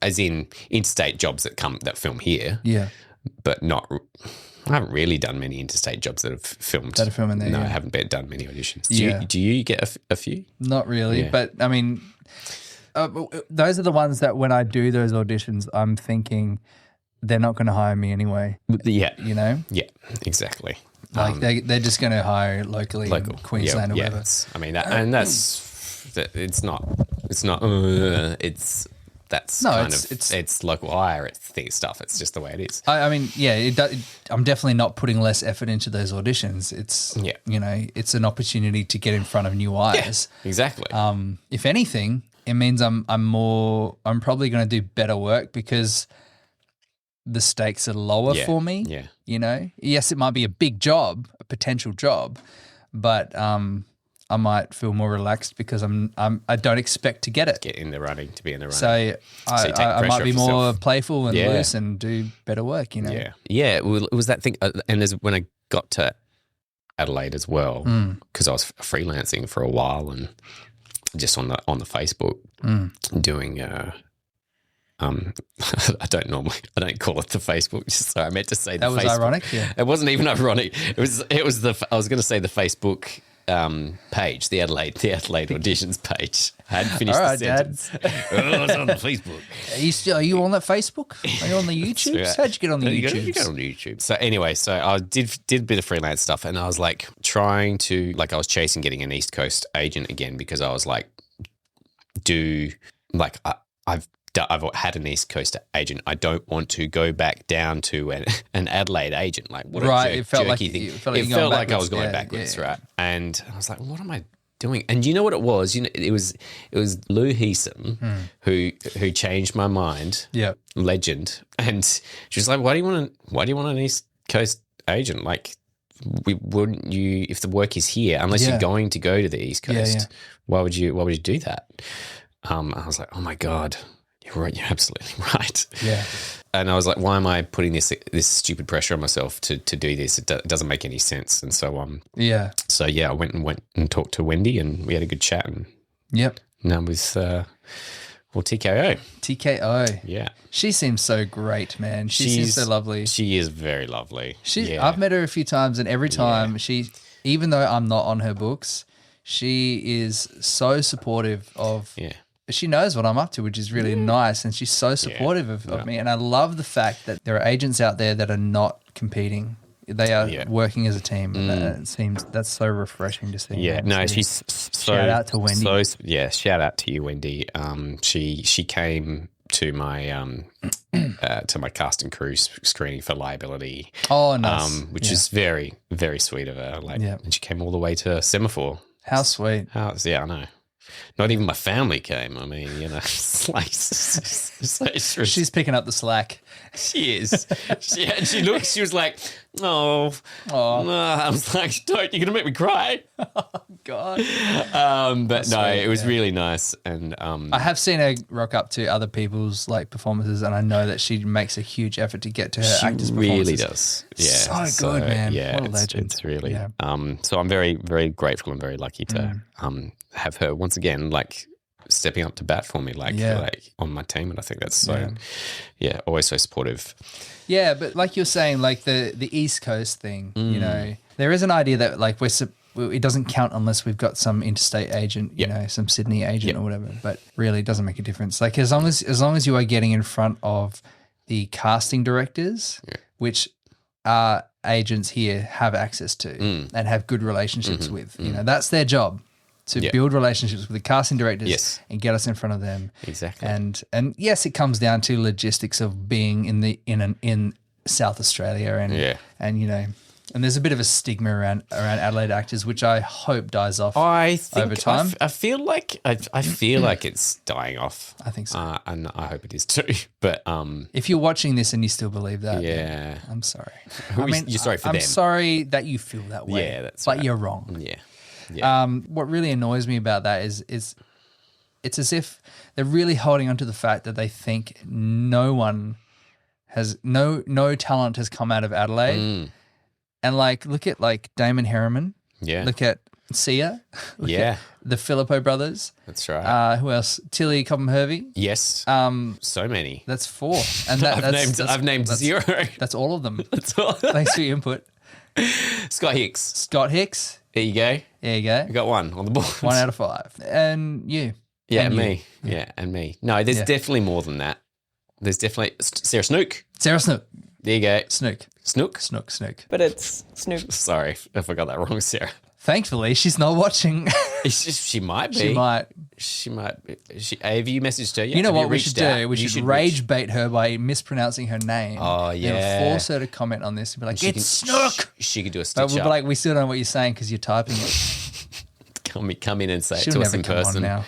as in interstate jobs that film here. Yeah. But I haven't really done many interstate jobs that have filmed. That are filming there. No, I haven't done many auditions. Do you get a few? Not really, but I mean, those are the ones that when I do those auditions, I'm thinking, they're not going to hire me anyway. Yeah. You know? Yeah, exactly. Like they're just going to hire locally in Queensland or whatever. I mean, it's local hire stuff. It's just the way it is. I mean, I'm definitely not putting less effort into those auditions. It's, you know, it's an opportunity to get in front of new eyes. Yeah, exactly. If anything, it means I'm probably going to do better work because the stakes are lower for me. Yeah. You know, yes, it might be a big job, a potential job, but I might feel more relaxed because I don't expect to get it. Get in the running, to be in the running. So I might be more playful and loose and do better work, you know. Yeah. Yeah. It was that thing. And when I got to Adelaide as well, because I was freelancing for a while and just on the Facebook doing I don't call it the Facebook. Sorry, I meant to say that was Facebook. Ironic. Yeah, it wasn't even ironic. It was I was going to say the Facebook page, the Adelaide auditions page. I hadn't finished the sentence. It's on Facebook. Are you on that Facebook? Are you on the YouTube? How'd you get on the YouTube? You get on the YouTube. So anyway, I did a bit of freelance stuff, and I was like trying to I was chasing getting an East Coast agent again because I was like, I've had an East Coast agent. I don't want to go back down to an Adelaide agent. Like, what a jerky thing. It felt like I was going backwards, right? And I was like, what am I doing? And you know what it was? You know, it was Lou Heesum who changed my mind. Yeah, legend. And she was like, why do you want an East Coast agent? Like, wouldn't you, if the work is here, unless you're going to go to the East Coast, why would you do that? I was like, oh my God. You're right. You're absolutely right. Yeah. And I was like, why am I putting this stupid pressure on myself to do this? It doesn't make any sense. And so I went and talked to Wendy, and we had a good chat. And now with Well, TKO. TKO. Yeah. She seems so great, man. She seems so lovely. She is very lovely. I've met her a few times, and every time even though I'm not on her books, she is so supportive of. Yeah. She knows what I'm up to, which is really nice, and she's so supportive of me. And I love the fact that there are agents out there that are not competing. They are working as a team, and it seems that's so refreshing to see. Yeah, no, she's so, shout out to Wendy. Shout out to you, Wendy. She came to my cast and crew screening for Liability. Oh, nice. Which is very, very sweet of her. And she came all the way to Semaphore. How sweet. I know. Not even my family came. I mean, it's like she's picking up the slack. She is. She was like, oh. I was like, you're going to make me cry. Oh, God. But that's no, sweet, it was really nice. And I have seen her rock up to other people's performances, and I know that she makes a huge effort to get to her actors' performances. She really does. Yeah. So good, man. Yeah, what a legend. It's really. So I'm very, very grateful and very lucky to have her once again, stepping up to bat for me, on my team. And I think that's so, always so supportive. Yeah, but like you're saying, the East Coast thing, there is an idea that it doesn't count unless we've got some interstate agent, some Sydney agent or whatever. But really, it doesn't make a difference. As long as you are getting in front of the casting directors, which agents here have access to and have good relationships with, that's their job. To build relationships with the casting directors and get us in front of them. Exactly. And yes, it comes down to logistics of being in South Australia and there's a bit of a stigma around Adelaide actors, which I hope dies off over time. I feel like it's dying off. I think so. And I hope it is too. But if you're watching this and you still believe that, I'm sorry. You're sorry for them. I'm sorry that you feel that way. Yeah, that's but right. you're wrong. Yeah. Yeah. What really annoys me about that is it's as if they're really holding on to the fact that they think no talent has come out of Adelaide. And look at Damon Herriman. Yeah. Look at Sia. Look at the Filippo brothers. That's right. Who else? Tilly Cobham Hervey. Yes. So many. That's 4. And I've named 0. That's all of them. That's all. Thanks for your input. Scott Hicks. There you go. You got 1 on the board. 1 out of 5. And you. Yeah, and me. Yeah, and me. No, there's definitely more than that. There's definitely Sarah Snook. There you go. Snook. But it's Snook. Sorry if I got that wrong, Sarah. Thankfully, she's not watching. She might be. She might be. Have you messaged her yet? You know what we should do? We should rage bait her by mispronouncing her name. Oh, yeah. And force her to comment on this and be like, it's Snook. She could do a stitch up. But we still don't know what you're saying because you're typing it. Come in and say it to us in person. Now.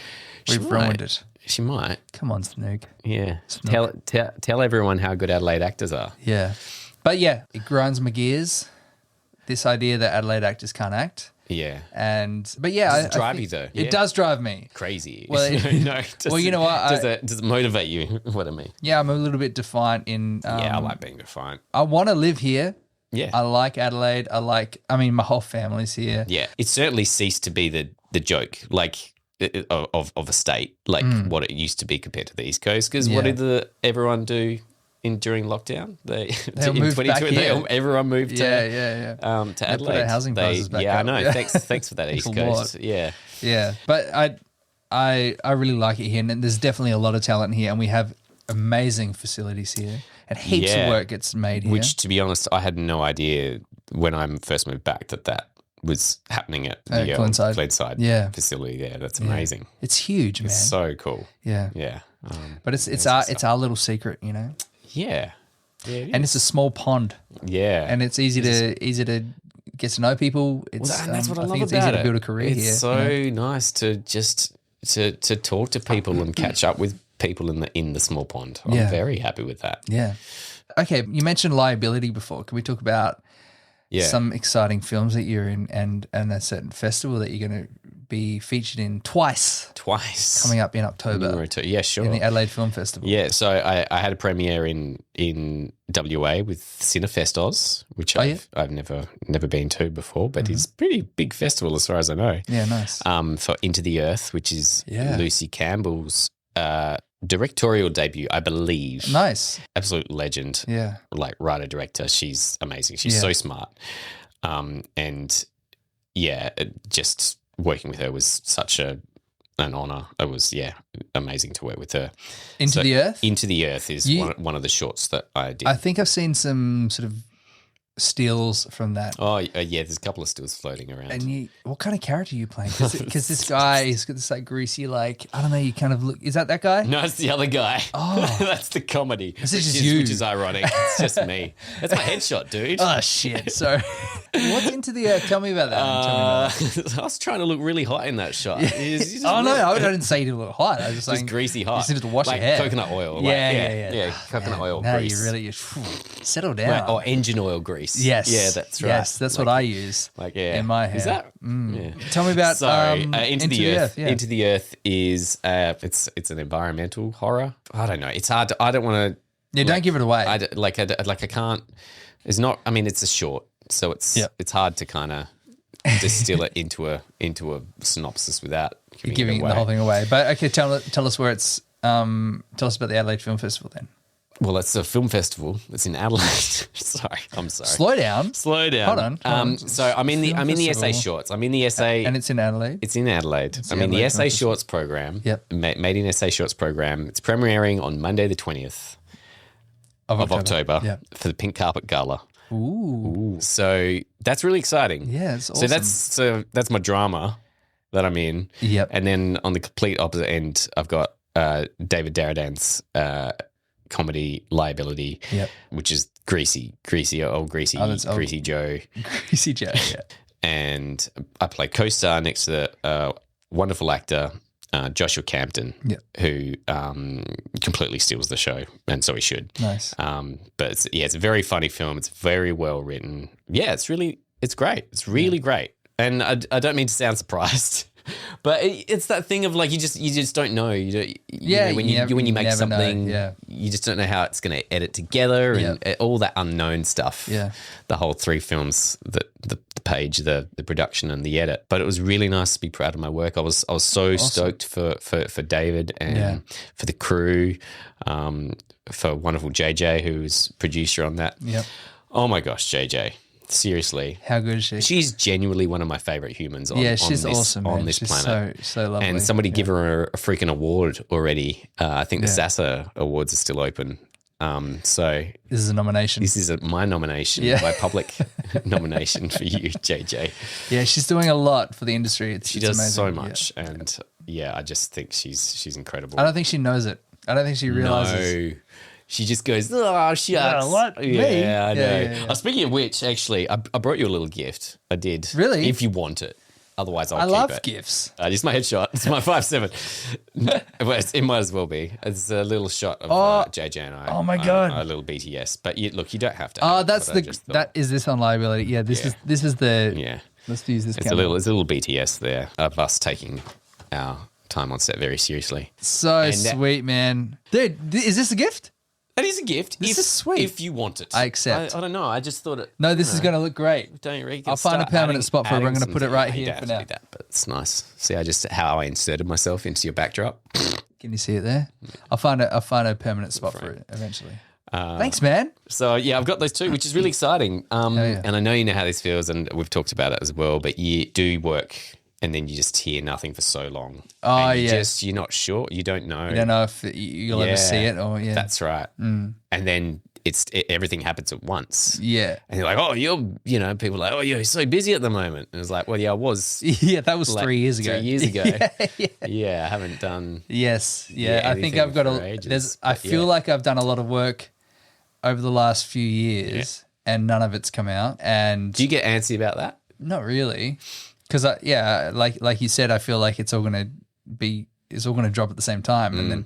We've ruined it. She might. Come on, Snook. Yeah. Snook. Tell everyone how good Adelaide actors are. Yeah. But it grinds my gears, this idea that Adelaide actors can't act. Yeah. Does it drive you though? It does drive me. Crazy. Well, you know what? Does it motivate you? What I mean? Yeah, I'm a little bit defiant in... I like being defiant. I want to live here. Yeah. I like Adelaide. My whole family's here. Yeah. It certainly ceased to be the joke, of a state, what it used to be compared to the East Coast. Because what did everyone do during lockdown? They moved back here. Everyone moved to Adelaide. Put their housing prices back up. I know. Thanks for that, East Coast. Yeah. Yeah. But I really like it here, and there's definitely a lot of talent here, and we have amazing facilities here, and heaps of work gets made here. Which, to be honest, I had no idea when I first moved back that was happening at the Glenside facility there. That's amazing. Yeah. It's huge, man. It's so cool. Yeah. Yeah. But it's our little secret, Yeah. And it's a small pond. Yeah. And it's easy to get to know people. That's what I love think it's about easy to build a career here. It's so nice to just to talk to people and catch up with people in the small pond. I'm very happy with that. Yeah. Okay, you mentioned Liability before. Can we talk about some exciting films that you're in and a certain festival that you're going to be featured in twice coming up in October? Yeah, sure. In the Adelaide Film Festival. Yeah, so I had a premiere in WA with Cinefest Oz, which I've never been to before, but it's a pretty big festival as far as I know. Yeah, nice. For Into the Earth, which is Lucy Campbell's directorial debut, I believe. Nice. Absolute legend. Yeah. Like writer director. She's amazing. She's so smart. And yeah, just working with her was such an honor. It was amazing to work with her. Into the Earth. Into the Earth is one of the shorts that I did. I think I've seen some sort of stills from that. Oh yeah, there's a couple of stills floating around. And what kind of character are you playing? Because this guy, he's got this like greasy, like, I don't know, you kind of look, is that guy? No, it's the other guy. Oh. That's the comedy. Is it just you? Which is ironic. It's just me. That's my headshot, dude. Oh shit. So what's Into the Earth? Tell me about that. I was trying to look really hot in that shot. No, I didn't say you didn't look hot. I was just saying greasy hot. You just needed to wash like your hair. Coconut oil. Yeah, coconut oil now grease. you really settle down. Right. Or engine oil grease. Yes. Yeah, that's right. Yes, that's what I use in my hair. Is that? Yeah. Tell me about Into the Earth. Yeah. Into the Earth is it's an environmental horror. I don't know. It's hard. I don't want to. Yeah, don't give it away. I can't. It's not. I mean, it's a short, so it's hard to kind of distill it into a synopsis without giving the whole thing away. But okay, tell us where it's. Tell us about the Adelaide Film Festival then. Well, it's a film festival. It's in Adelaide. I'm sorry. Slow down. Hold on. So I'm in the essay shorts. I'm in the essay, and it's in Adelaide. It's in Adelaide. I'm in the essay shorts program. Yep. Made in essay shorts program. It's premiering on Monday the 20th of October for the Pink Carpet Gala. Ooh. So that's really exciting. Yeah, it's awesome. So that's my drama that I'm in. Yep. And then on the complete opposite end, I've got David Daradan's comedy Liability, which is greasy Joe. Greasy Joe, yeah. And I play co-star next to the wonderful actor Joshua Campbell, who completely steals the show, and so he should. Nice. But it's a very funny film. It's very well written. Yeah, it's great. It's really great. And I don't mean to sound surprised. But it's that thing of like you just don't know. When you make something, you just don't know how it's going to edit together and all that unknown stuff. Yeah, the whole 3 films, the page, the production, and the edit. But it was really nice to be proud of my work. I was so stoked for David and for the crew, for wonderful JJ, who's producer on that. Yep. Oh my gosh, JJ. Seriously. How good is she? She's genuinely one of my favorite humans on, she's awesome, on this she's planet. So lovely. And somebody give her a freaking award already. I think the SASA awards are still open. So this is a nomination. This is my nomination, my public nomination for you, JJ. Yeah, she's doing a lot for the industry. She does amazing. So much. And I just think she's incredible. I don't think she knows it. I don't think she realizes. No. She just goes, oh, shucks. Yeah, what? Yeah, I know. Yeah. Speaking of which, actually, I brought you a little gift. I did. Really? If you want it. Otherwise, I'll keep it. I love gifts. This is my headshot. It's my 5'7". It might as well be. It's a little shot of JJ and I. Oh, my God. A little BTS. But you don't have to. Is this on Liability? Yeah, this is the. Yeah. Let's use this. It's a little BTS there of us taking our time on set very seriously. So sweet, man. Dude, is this a gift? That is a gift. This is sweet. If you want it. I accept. I don't know. I just thought it. No, this is going to look great. Don't you I'll find a permanent spot for it. I'm going to put it right here for now. But it's nice. See, how I inserted myself into your backdrop. Can you see it there? I'll find a permanent spot for it eventually. Thanks, man. So, I've got those 2, which is really exciting. And I know you know how this feels, and we've talked about it as well, but you do work and then you just hear nothing for so long. Oh, you're not sure. You don't know. You don't know if you'll ever see it or, That's right. And then everything happens at once. Yeah. And you're like, oh, people are like, oh, you're so busy at the moment. And it's like, well, I was. Yeah, that was 3 years ago. 3 years ago. Yeah, I haven't done. Yes. Yeah, I think I've got I feel like I've done a lot of work over the last few years and none of it's come out. And do you get antsy about that? Not really. Because like you said, I feel like it's all going to drop at the same time, and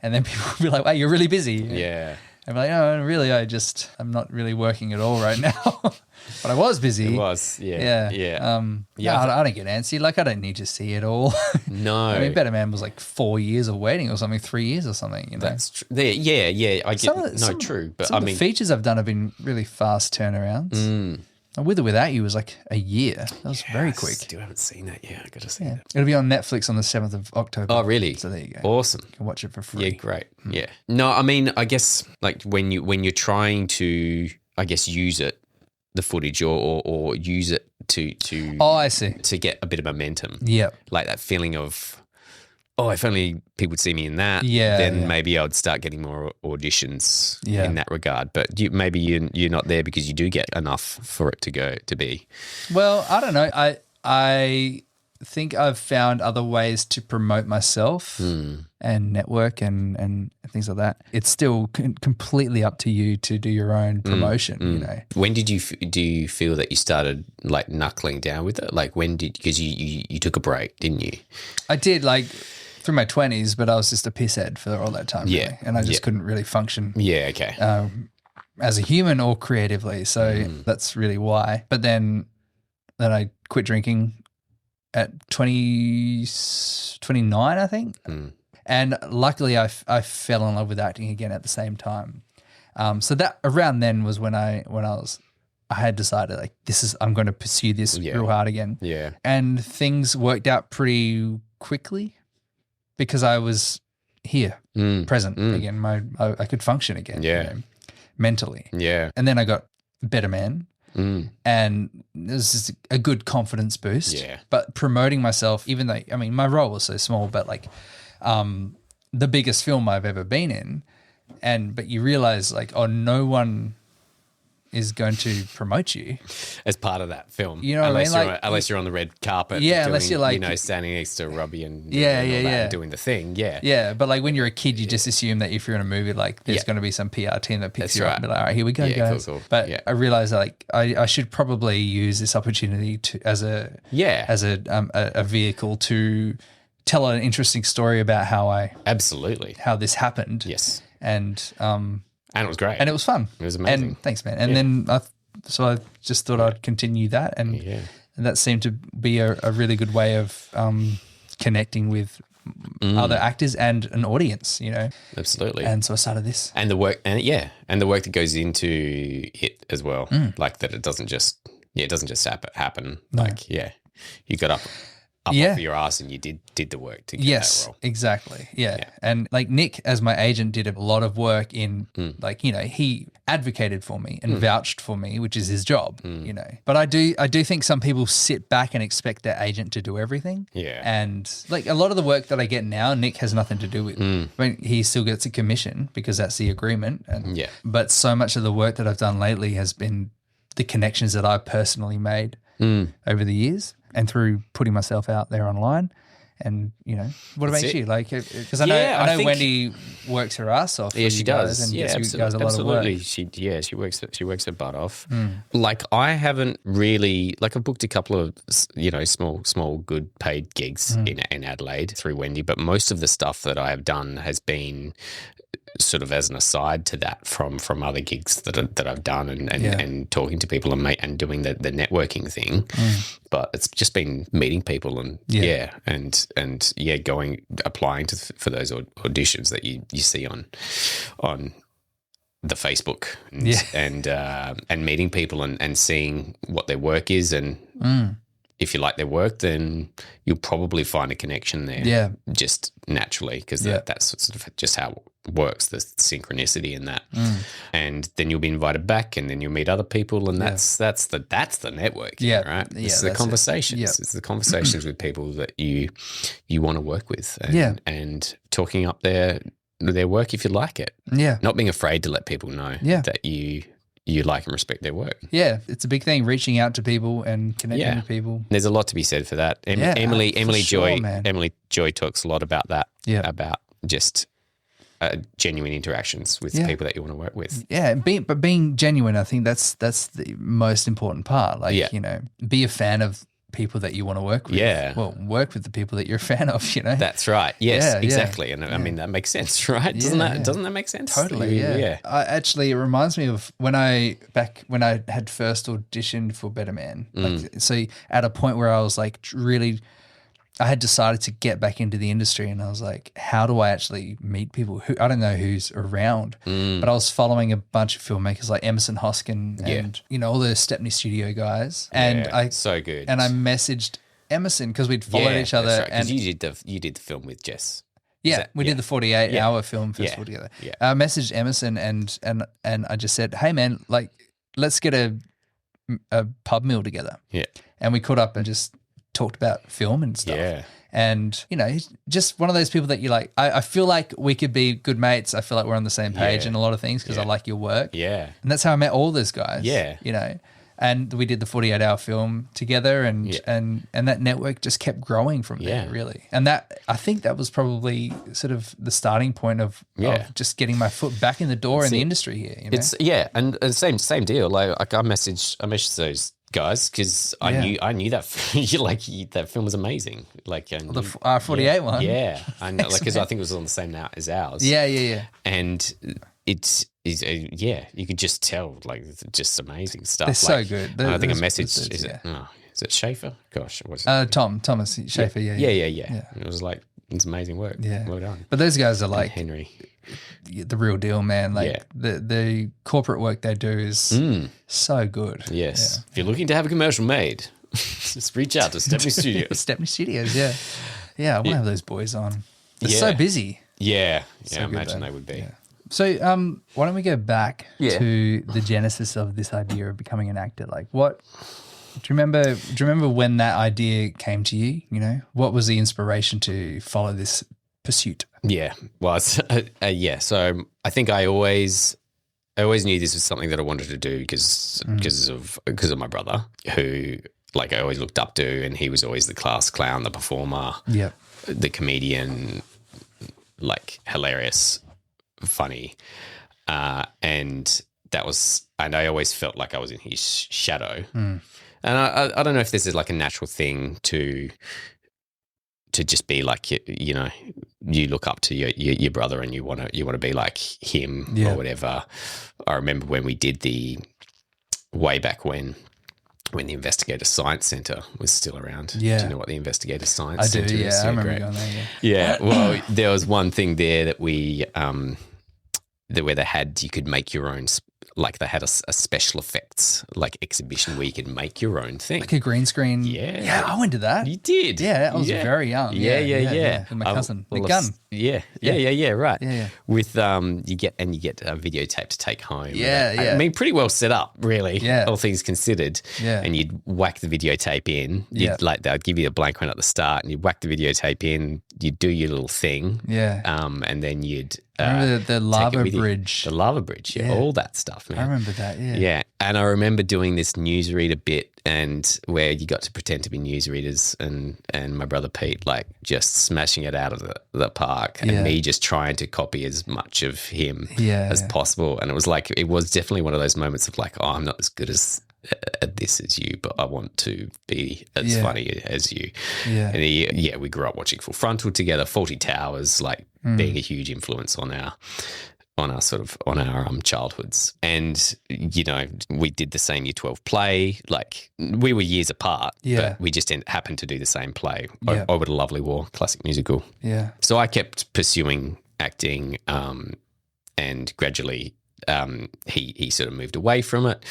then people will be like, "Wow, you're really busy." Yeah. I'm like, "No, really, I'm not really working at all right now." But I was busy. It was, yeah. I don't get antsy. Like, I don't need to see it all. No. I mean, Better Man was like 4 years of waiting or something, 3 years or something. That's true. Yeah. I get true, but some of the features I've done have been really fast turnarounds. With or Without You was like a year. That was very quick. Still haven't seen that yet. I got to see that. It'll be on Netflix on the 7th of October. Oh, really? So there you go. Awesome. You can watch it for free. Yeah, great. Yeah. No, I mean, I guess like when you're trying to, I guess, use it, the footage or use it to Oh, I see. to get a bit of momentum. Yeah. Like that feeling of, oh, if only people would see me in that, Yeah, then yeah. maybe I'd start getting more auditions Yeah. in that regard. But maybe you're not there because you do get enough for it to be. Well, I don't know. I think I've found other ways to promote myself and network and things like that. It's still completely up to you to do your own promotion, you know. When do you feel that you started like knuckling down with it? Like because you took a break, didn't you? I did like through my 20s, but I was just a pisshead for all that time. Yeah. Really, and I just couldn't really function. Yeah, okay. As a human or creatively. So that's really why. But then I quit drinking at 29, I think. And luckily I fell in love with acting again at the same time. So that around then was when I had decided like I'm going to pursue this real hard again. Yeah. And things worked out pretty quickly because I was here, present again. I could function again, you know, mentally. Yeah. And then I got Better Man. And it was just a good confidence boost. Yeah. But promoting myself, even though, I mean, my role was so small, but like the biggest film I've ever been in. But you realize like, oh, no one is going to promote you as part of that film. You know what I mean? Like, unless you're on the red carpet. Yeah, doing, unless you're like, standing next to Robbie and and doing the thing. Yeah. Yeah. But like when you're a kid, you just assume that if you're in a movie, like there's going to be some PR team that picks you up and be like, all right, here we go, guys. Cool. But I realized that like I should probably use this opportunity as a vehicle to tell an interesting story about how this happened. Yes. And it was great. And it was fun. It was amazing. And thanks, man. And then I just thought I'd continue that. And that seemed to be a really good way of connecting with other actors and an audience, you know. Absolutely. And so I started this. And the work that goes into it as well. Like that it doesn't just happen. No. Like, you got up off your ass and you did the work to get that role. Exactly. Yeah. And like Nick, as my agent, did a lot of work in like, you know, he advocated for me and vouched for me, which is his job, you know. But I do think some people sit back and expect their agent to do everything. Yeah. And like a lot of the work that I get now, Nick has nothing to do with. I mean, he still gets a commission because that's the agreement. But so much of the work that I've done lately has been the connections that I've personally made over the years. And through putting myself out there online. And, you know, what about you? Like, because I know Wendy works her ass off. Yeah, she does. And yeah, gets you guys a lot of work. She works her butt off. Like I haven't really, like I've booked a couple of, you know, small good paid gigs in Adelaide through Wendy, but most of the stuff that I have done has been sort of as an aside to that from other gigs that I've done and talking to people and doing the networking thing. But it's just been meeting people and applying for those auditions that you see on the Facebook and meeting people and seeing what their work is and if you like their work, then you'll probably find a connection there just naturally because that's sort of just how it works, the synchronicity in that. And then you'll be invited back and then you'll meet other people and that's the networking, right? It's the conversations. It's the conversations with people that you want to work with and talking up their work if you like it. Yeah. Not being afraid to let people know that you like and respect their work. Yeah, it's a big thing, reaching out to people and connecting with people. There's a lot to be said for that. Emily Joy talks a lot about that, about just genuine interactions with people that you want to work with. Yeah, but being genuine, I think that's the most important part. Like, you know, be a fan of people that you want to work with. Yeah. Well, work with the people that you're a fan of, you know. That's right. Yes, exactly. And I mean, that makes sense, right? Doesn't that make sense? Totally, yeah. Actually, it reminds me of when I had first auditioned for Better Man. Like, so at a point where I was like really I had decided to get back into the industry, and I was like, how do I actually meet people who I don't know who's around, but I was following a bunch of filmmakers like Emerson Hoskin and, all the Stepney Studio guys. And so good. And I messaged Emerson because we'd followed each other. That's right, and you did the film with Jess. Yeah, we did the 48-hour film festival together. Yeah. I messaged Emerson and I just said, hey, man, like, let's get a pub meal together. Yeah. And we caught up and just talked about film and stuff. Yeah. And, he's just one of those people that you like. I feel like we could be good mates. I feel like we're on the same page in a lot of things because I like your work. Yeah. And that's how I met all those guys. Yeah. And we did the 48-hour film together and that network just kept growing from there, really. And I think that was probably sort of the starting point of just getting my foot back in the door in the industry here. It's and same deal. Like I messaged those guys because I knew that that film was amazing. Like the 48 one. Yeah, I know. Like because I think it was on the same now as ours. Yeah. And you could just tell, like, it's just amazing stuff. They're so good. I think a message is it Schaefer? Gosh, what is it? Thomas Schaefer. Yeah. It was like, it's amazing work. Yeah, well done. But those guys are like Henry, the real deal, man. Like the corporate work they do is so good. Yes, if you're looking to have a commercial made, just reach out to Stepney Studios. Stepney Studios, yeah. I want to have those boys on. They're so busy. Yeah, So I imagine good, they would be. Yeah. So, why don't we go back to the genesis of this idea of becoming an actor? Like, what do you remember when that idea came to you? What was the inspiration to follow this pursuit? Yeah, well, So I think I always knew this was something that I wanted to do because of my brother, who like I always looked up to, and he was always the class clown, the performer, the comedian, like hilarious, funny, and I always felt like I was in his shadow. And I don't know if this is like a natural thing to just be like, you look up to your brother and you want to be like him or whatever. I remember when we did way back when the Investigator Science Centre was still around. Yeah. Do you know what the Investigator Science Centre is? Yeah, I remember going there. Yeah. Well, there was one thing there that we where they had, you could make your own, like they had a special effects like exhibition where you could make your own thing. Like a green screen. Yeah. Yeah, I went to that. You did? Yeah, I was very young. Yeah. With my cousin. Well, Big gun. Yeah, right. Yeah. With you get a videotape to take home. Yeah. I mean, pretty well set up, really. Yeah. All things considered. Yeah. And you'd whack the videotape in. They'd give you a blank one at the start, and you'd whack the videotape in. You'd do your little thing. Yeah. And then you'd remember the lava bridge. The lava bridge, all that stuff, man. I remember that, Yeah, and I remember doing this newsreader bit, and where you got to pretend to be newsreaders, and my brother Pete like just smashing it out of the park, and me just trying to copy as much of him as possible. And it was definitely one of those moments of like, oh, I'm not as good at this as you, but I want to be as funny as you. Yeah. And we grew up watching Full Frontal together, Fawlty Towers, like being a huge influence on our childhoods. And we did the same Year 12 play. Like we were years apart, but we just happened to do the same play. Over the Lovely War, classic musical. Yeah. So I kept pursuing acting, and gradually he sort of moved away from it,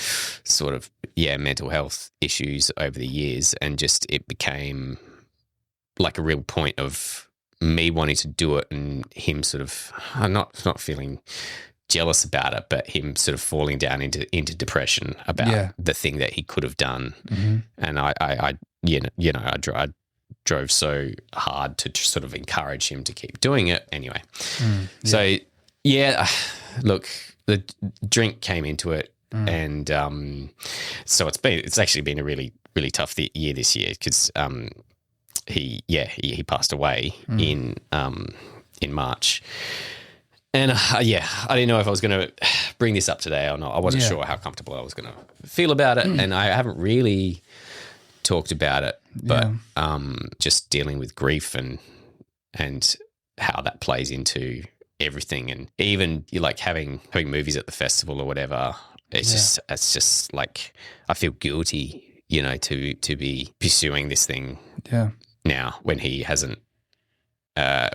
mental health issues over the years, and just it became like a real point of me wanting to do it, and him sort of not feeling jealous about it, but him sort of falling down into depression about the thing that he could have done. And I drove so hard to sort of encourage him to keep doing it anyway. So look, the drink came into it, and so it's actually been a really, really tough year this year because he passed away in March. And I didn't know if I was going to bring this up today or not. I wasn't sure how comfortable I was going to feel about it, and I haven't really talked about it, but just dealing with grief and how that plays into everything, and even you like having movies at the festival or whatever. It's just like I feel guilty, to be pursuing this thing. now when he hasn't,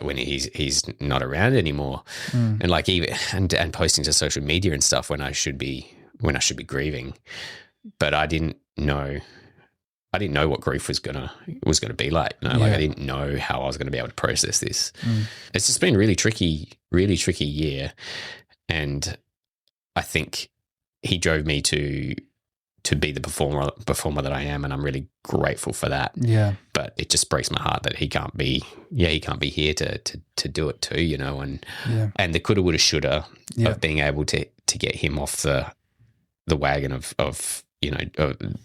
when he's not around anymore, and like even and posting to social media and stuff when I should be grieving, but I didn't know what grief was gonna be like. Like I didn't know how I was gonna be able to process this. It's just been a really tricky year, and I think he drove me to be the performer that I am, and I'm really grateful for that. Yeah. But it just breaks my heart that he can't be here to do it too, you know, and the coulda, woulda, shoulda of being able to get him off the wagon of you know,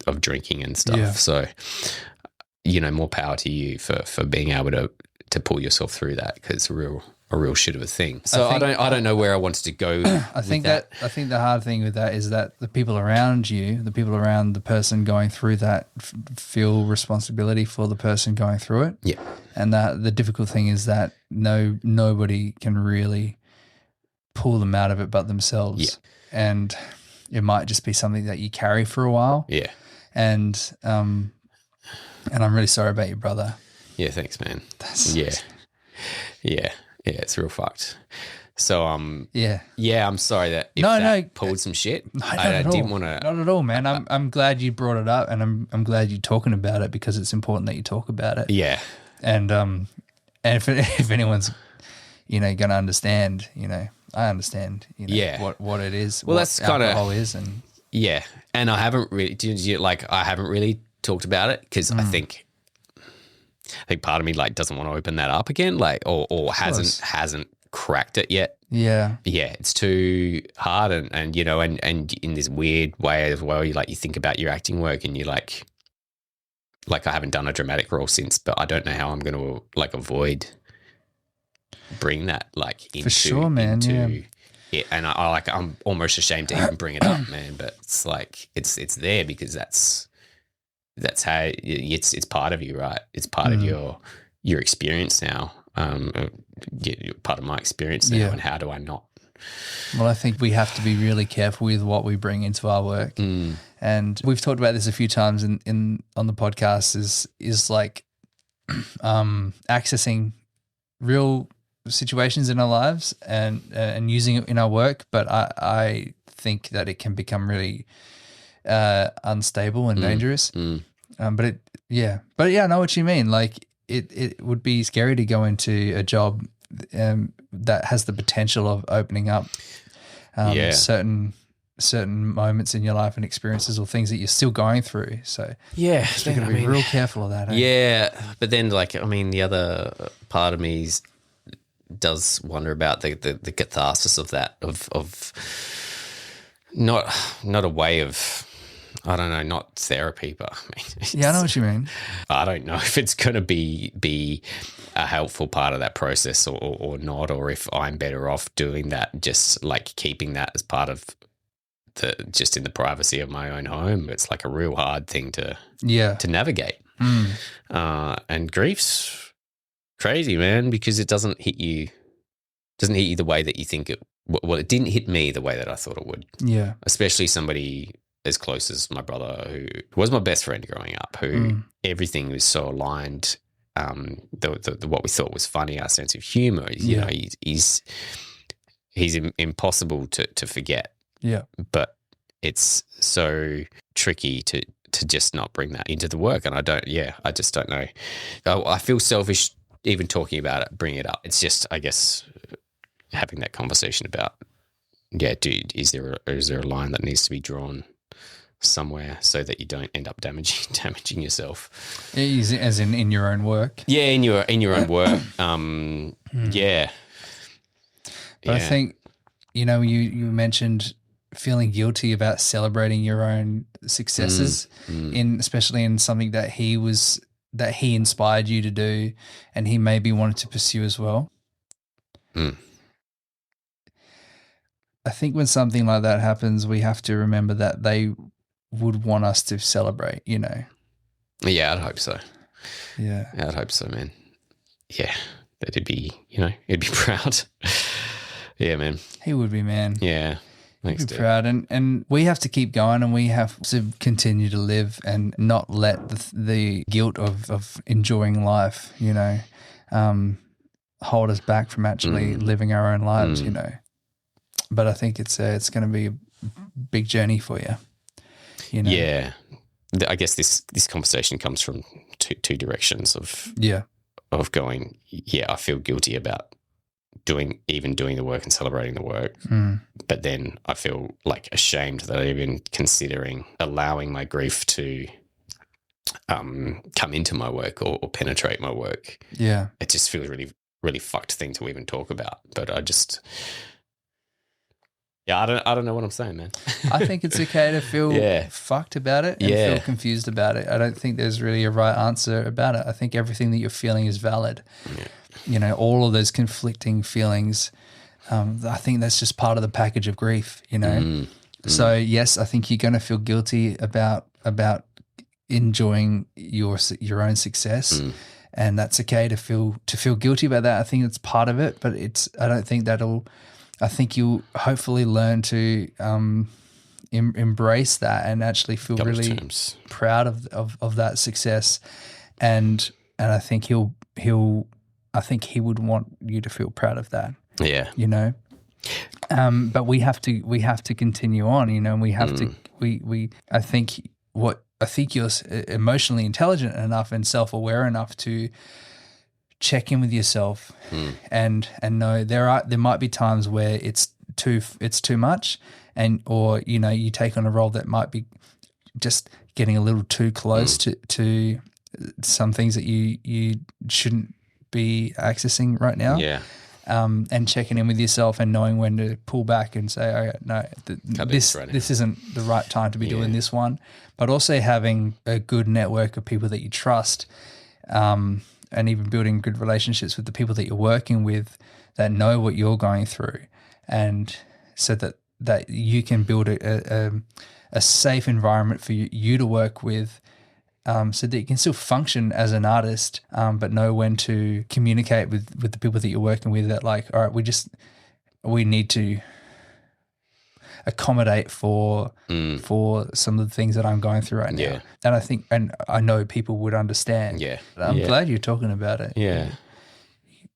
of drinking and stuff. Yeah. So, you know, more power to you for being able to pull yourself through that, because it's a real shit of a thing. So I don't know where I wanted to go. I think the hard thing with that is that the people around you, the people around the person going through that, feel responsibility for the person going through it. Yeah. And that the difficult thing is that nobody can really pull them out of it but themselves. Yeah. And it might just be something that you carry for a while. Yeah. And I'm really sorry about your brother. Yeah, thanks, man. Yeah, it's real fucked. So I'm sorry that that pulled some shit. I didn't want to. Not at all, man. I'm glad you brought it up, and I'm glad you're talking about it, because it's important that you talk about it. Yeah. And if anyone's, you know, going to understand, you know, I understand, you know, what it is. Well, what that's kind of alcohol is, and and I haven't really talked about it, because I think part of me like doesn't want to open that up again, like or hasn't cracked it yet. Yeah, it's too hard, and you know, and in this weird way as well, you think about your acting work, and you like I haven't done a dramatic role since, but I don't know how I'm going to like avoid bring that like into, for sure, man. Yeah, and I'm almost ashamed to even bring it up, man. But it's like it's there because that's how it's part of you, right? It's part of your experience now. Part of my experience now, and how do I not? Well, I think we have to be really careful with what we bring into our work, and we've talked about this a few times in on the podcast. Is like accessing real situations in our lives and using it in our work, but I think that it can become really unstable and dangerous. But I know what you mean. Like it would be scary to go into a job that has the potential of opening up certain moments in your life and experiences or things that you're still going through. So you're going to be real careful of that. Yeah, but then the other part of me does wonder about the catharsis of that, of not a way of, I don't know, not therapy, but I know what you mean. I don't know if it's going to be a helpful part of that process or not, or if I'm better off doing that, just like keeping that as part of just in the privacy of my own home. It's like a real hard thing to navigate. And grief's crazy, man, because it doesn't hit you the way that you think it. Well, it didn't hit me the way that I thought it would. Yeah, especially somebody as close as my brother, who was my best friend growing up, who everything was so aligned. The what we thought was funny, our sense of humor. You know, he's impossible to forget. Yeah, but it's so tricky to just not bring that into the work, and I just don't know. I feel selfish even talking about it, bringing it up. It's just, I guess, having that conversation about, is there a line that needs to be drawn somewhere so that you don't end up damaging yourself? As in your own work. Yeah, in your own work. But I think, you mentioned feeling guilty about celebrating your own successes especially in something that he inspired you to do and he maybe wanted to pursue as well. I think when something like that happens, we have to remember that they would want us to celebrate, Yeah, I'd hope so. Yeah, I'd hope so, man. Yeah, that he'd be proud. Yeah, man. He would be, man. Yeah. Thanks, Be dude. proud, and we have to keep going, and we have to continue to live and not let the guilt of enjoying life, hold us back from actually living our own lives, But I think it's going to be a big journey for you. Yeah, I guess this conversation comes from two directions of going. Yeah, I feel guilty about doing the work and celebrating the work, but then I feel like ashamed that I'm even considering allowing my grief to come into my work or penetrate my work. Yeah, it just feels really, really fucked thing to even talk about. But I just, I don't know what I'm saying, man. I think it's okay to feel fucked about it and feel confused about it. I don't think there's really a right answer about it. I think everything that you're feeling is valid. Yeah. All of those conflicting feelings, I think that's just part of the package of grief, So yes, I think you're going to feel guilty about enjoying your own success, and that's okay to feel guilty about that. I think it's part of it, but I think you'll hopefully learn to embrace that and actually feel really proud of that success, and I think he would want you to feel proud of that. Yeah. But we have to continue on, and we have to I think you're emotionally intelligent enough and self-aware enough to check in with yourself and know there might be times where it's too much, or you take on a role that might be just getting a little too close to some things that you shouldn't be accessing right now. Yeah. And checking in with yourself and knowing when to pull back and say, "Oh no, this isn't the right time to be doing this one." But also having a good network of people that you trust, and even building good relationships with the people that you're working with that know what you're going through, and so that you can build a safe environment for you to work with. So that you can still function as an artist, but know when to communicate with the people that you're working with, that all right, we need to accommodate for some of the things that I'm going through right now. Yeah. And I know people would understand. Yeah. I'm glad you're talking about it. Yeah.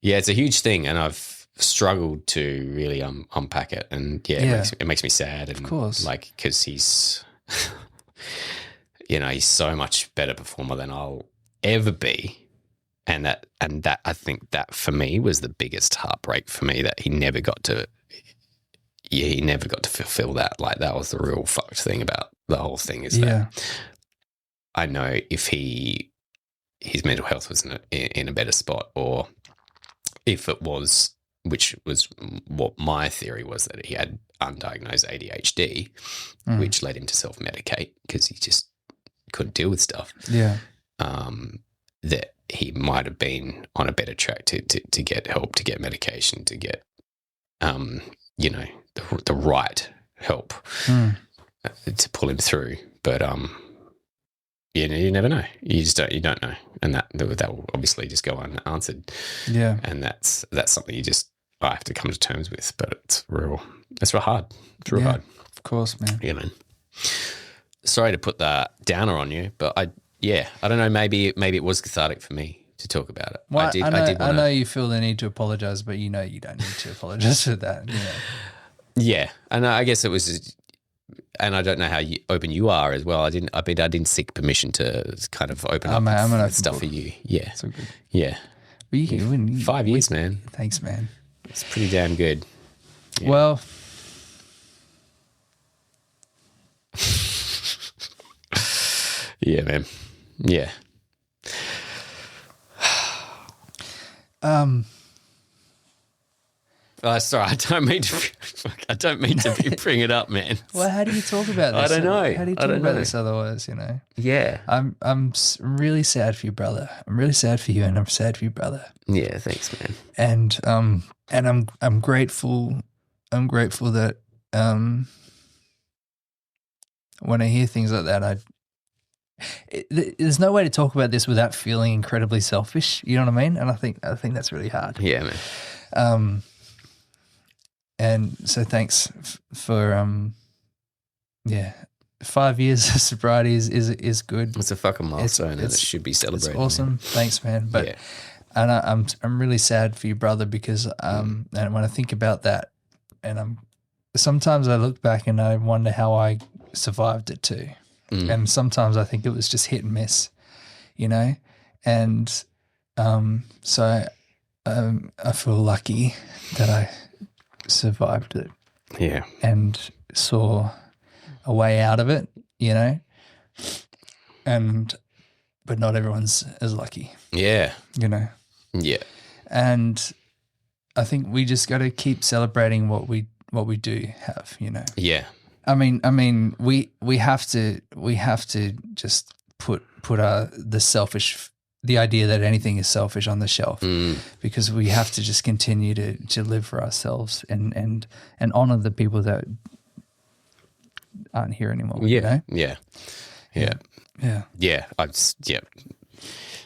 Yeah, it's a huge thing, and I've struggled to really unpack it, and it makes me sad. And, of course. Because he's... he's so much better performer than I'll ever be. And that I think that for me was the biggest heartbreak for me, that he never got to fulfill that. Like, that was the real fucked thing about the whole thing, is that I know if his mental health was in a better spot, or if it was, which was what my theory was, that he had undiagnosed ADHD, which led him to self-medicate because he just couldn't deal with stuff. Yeah. That he might have been on a better track to get help, to get medication, to get, the right help to pull him through. But you never know. You don't know, and that will obviously just go unanswered. Yeah. And that's something I have to come to terms with. But it's real hard. It's real hard. Of course, man. Yeah, man. Sorry to put that downer on you, but I don't know. Maybe it was cathartic for me to talk about it. Well, I know you feel the need to apologize, but you don't need to apologize for that. Yeah, and I guess it was, and I don't know how open you are as well. I didn't seek permission to kind of open up stuff for you. Yeah, so good. Yeah, well, 5 years, man. Thanks, man. It's pretty damn good. Yeah. Well. Yeah, man. Yeah. Sorry, I don't mean to bring it up, man. Well, how do you talk about this? I don't know. How do you talk about this otherwise? Yeah. I'm really sad for you, brother. I'm really sad for you, and I'm sad for you, brother. Yeah, thanks, man. And I'm grateful. I'm grateful that when I hear things like that, there's no way to talk about this without feeling incredibly selfish. You know what I mean? And I think that's really hard. Yeah, man. And so thanks for 5 years of sobriety is good. It's a fucking milestone, and it should be celebrated. It's awesome. Man. Thanks, man. But and I'm really sad for you, brother, because and when I think about that, and sometimes I look back and I wonder how I survived it too. And sometimes I think it was just hit and miss, you know? And so I feel lucky that I survived it. Yeah. And saw a way out of it, you know? But not everyone's as lucky. Yeah. You know? Yeah. And I think we just got to keep celebrating what we do have, you know? Yeah. I mean, we have to just put the idea that anything is selfish on the shelf, because we have to just continue to live for ourselves and honor the people that aren't here anymore. Yeah, you know? Yeah.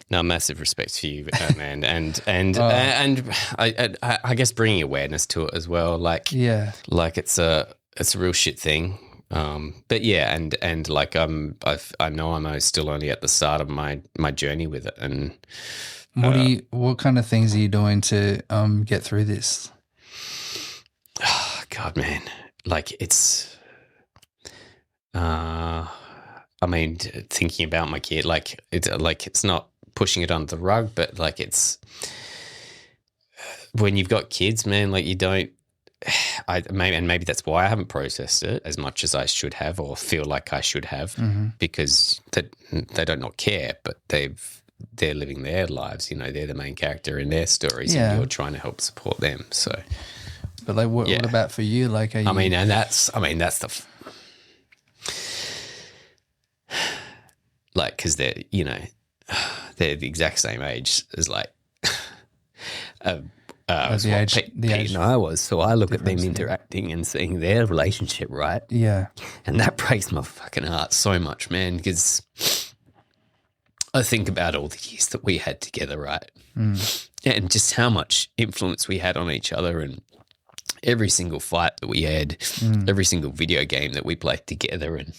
No, massive respect for you, man, and I guess bringing awareness to it as well. Like it's a real shit thing. But yeah, and like I know I'm still only at the start of my journey with it. And what kind of things are you doing to get through this? Oh, God, man, like it's. I mean, thinking about my kid, it's not pushing it under the rug, but like it's when you've got kids, man, like you don't. Maybe that's why I haven't processed it as much as I should have, or feel like I should have, because they don't not care, but they're living their lives. You know, they're the main character in their stories, and you're trying to help support them. So, but like, what about for you? Like, are you... that's the. Like, because they're the exact same age as like the age Pete and I was. So I look at them interacting and seeing their relationship, right? Yeah. And that breaks my fucking heart so much, man, because I think about all the years that we had together, right? And just how much influence we had on each other, and every single fight that we had, every single video game that we played together, and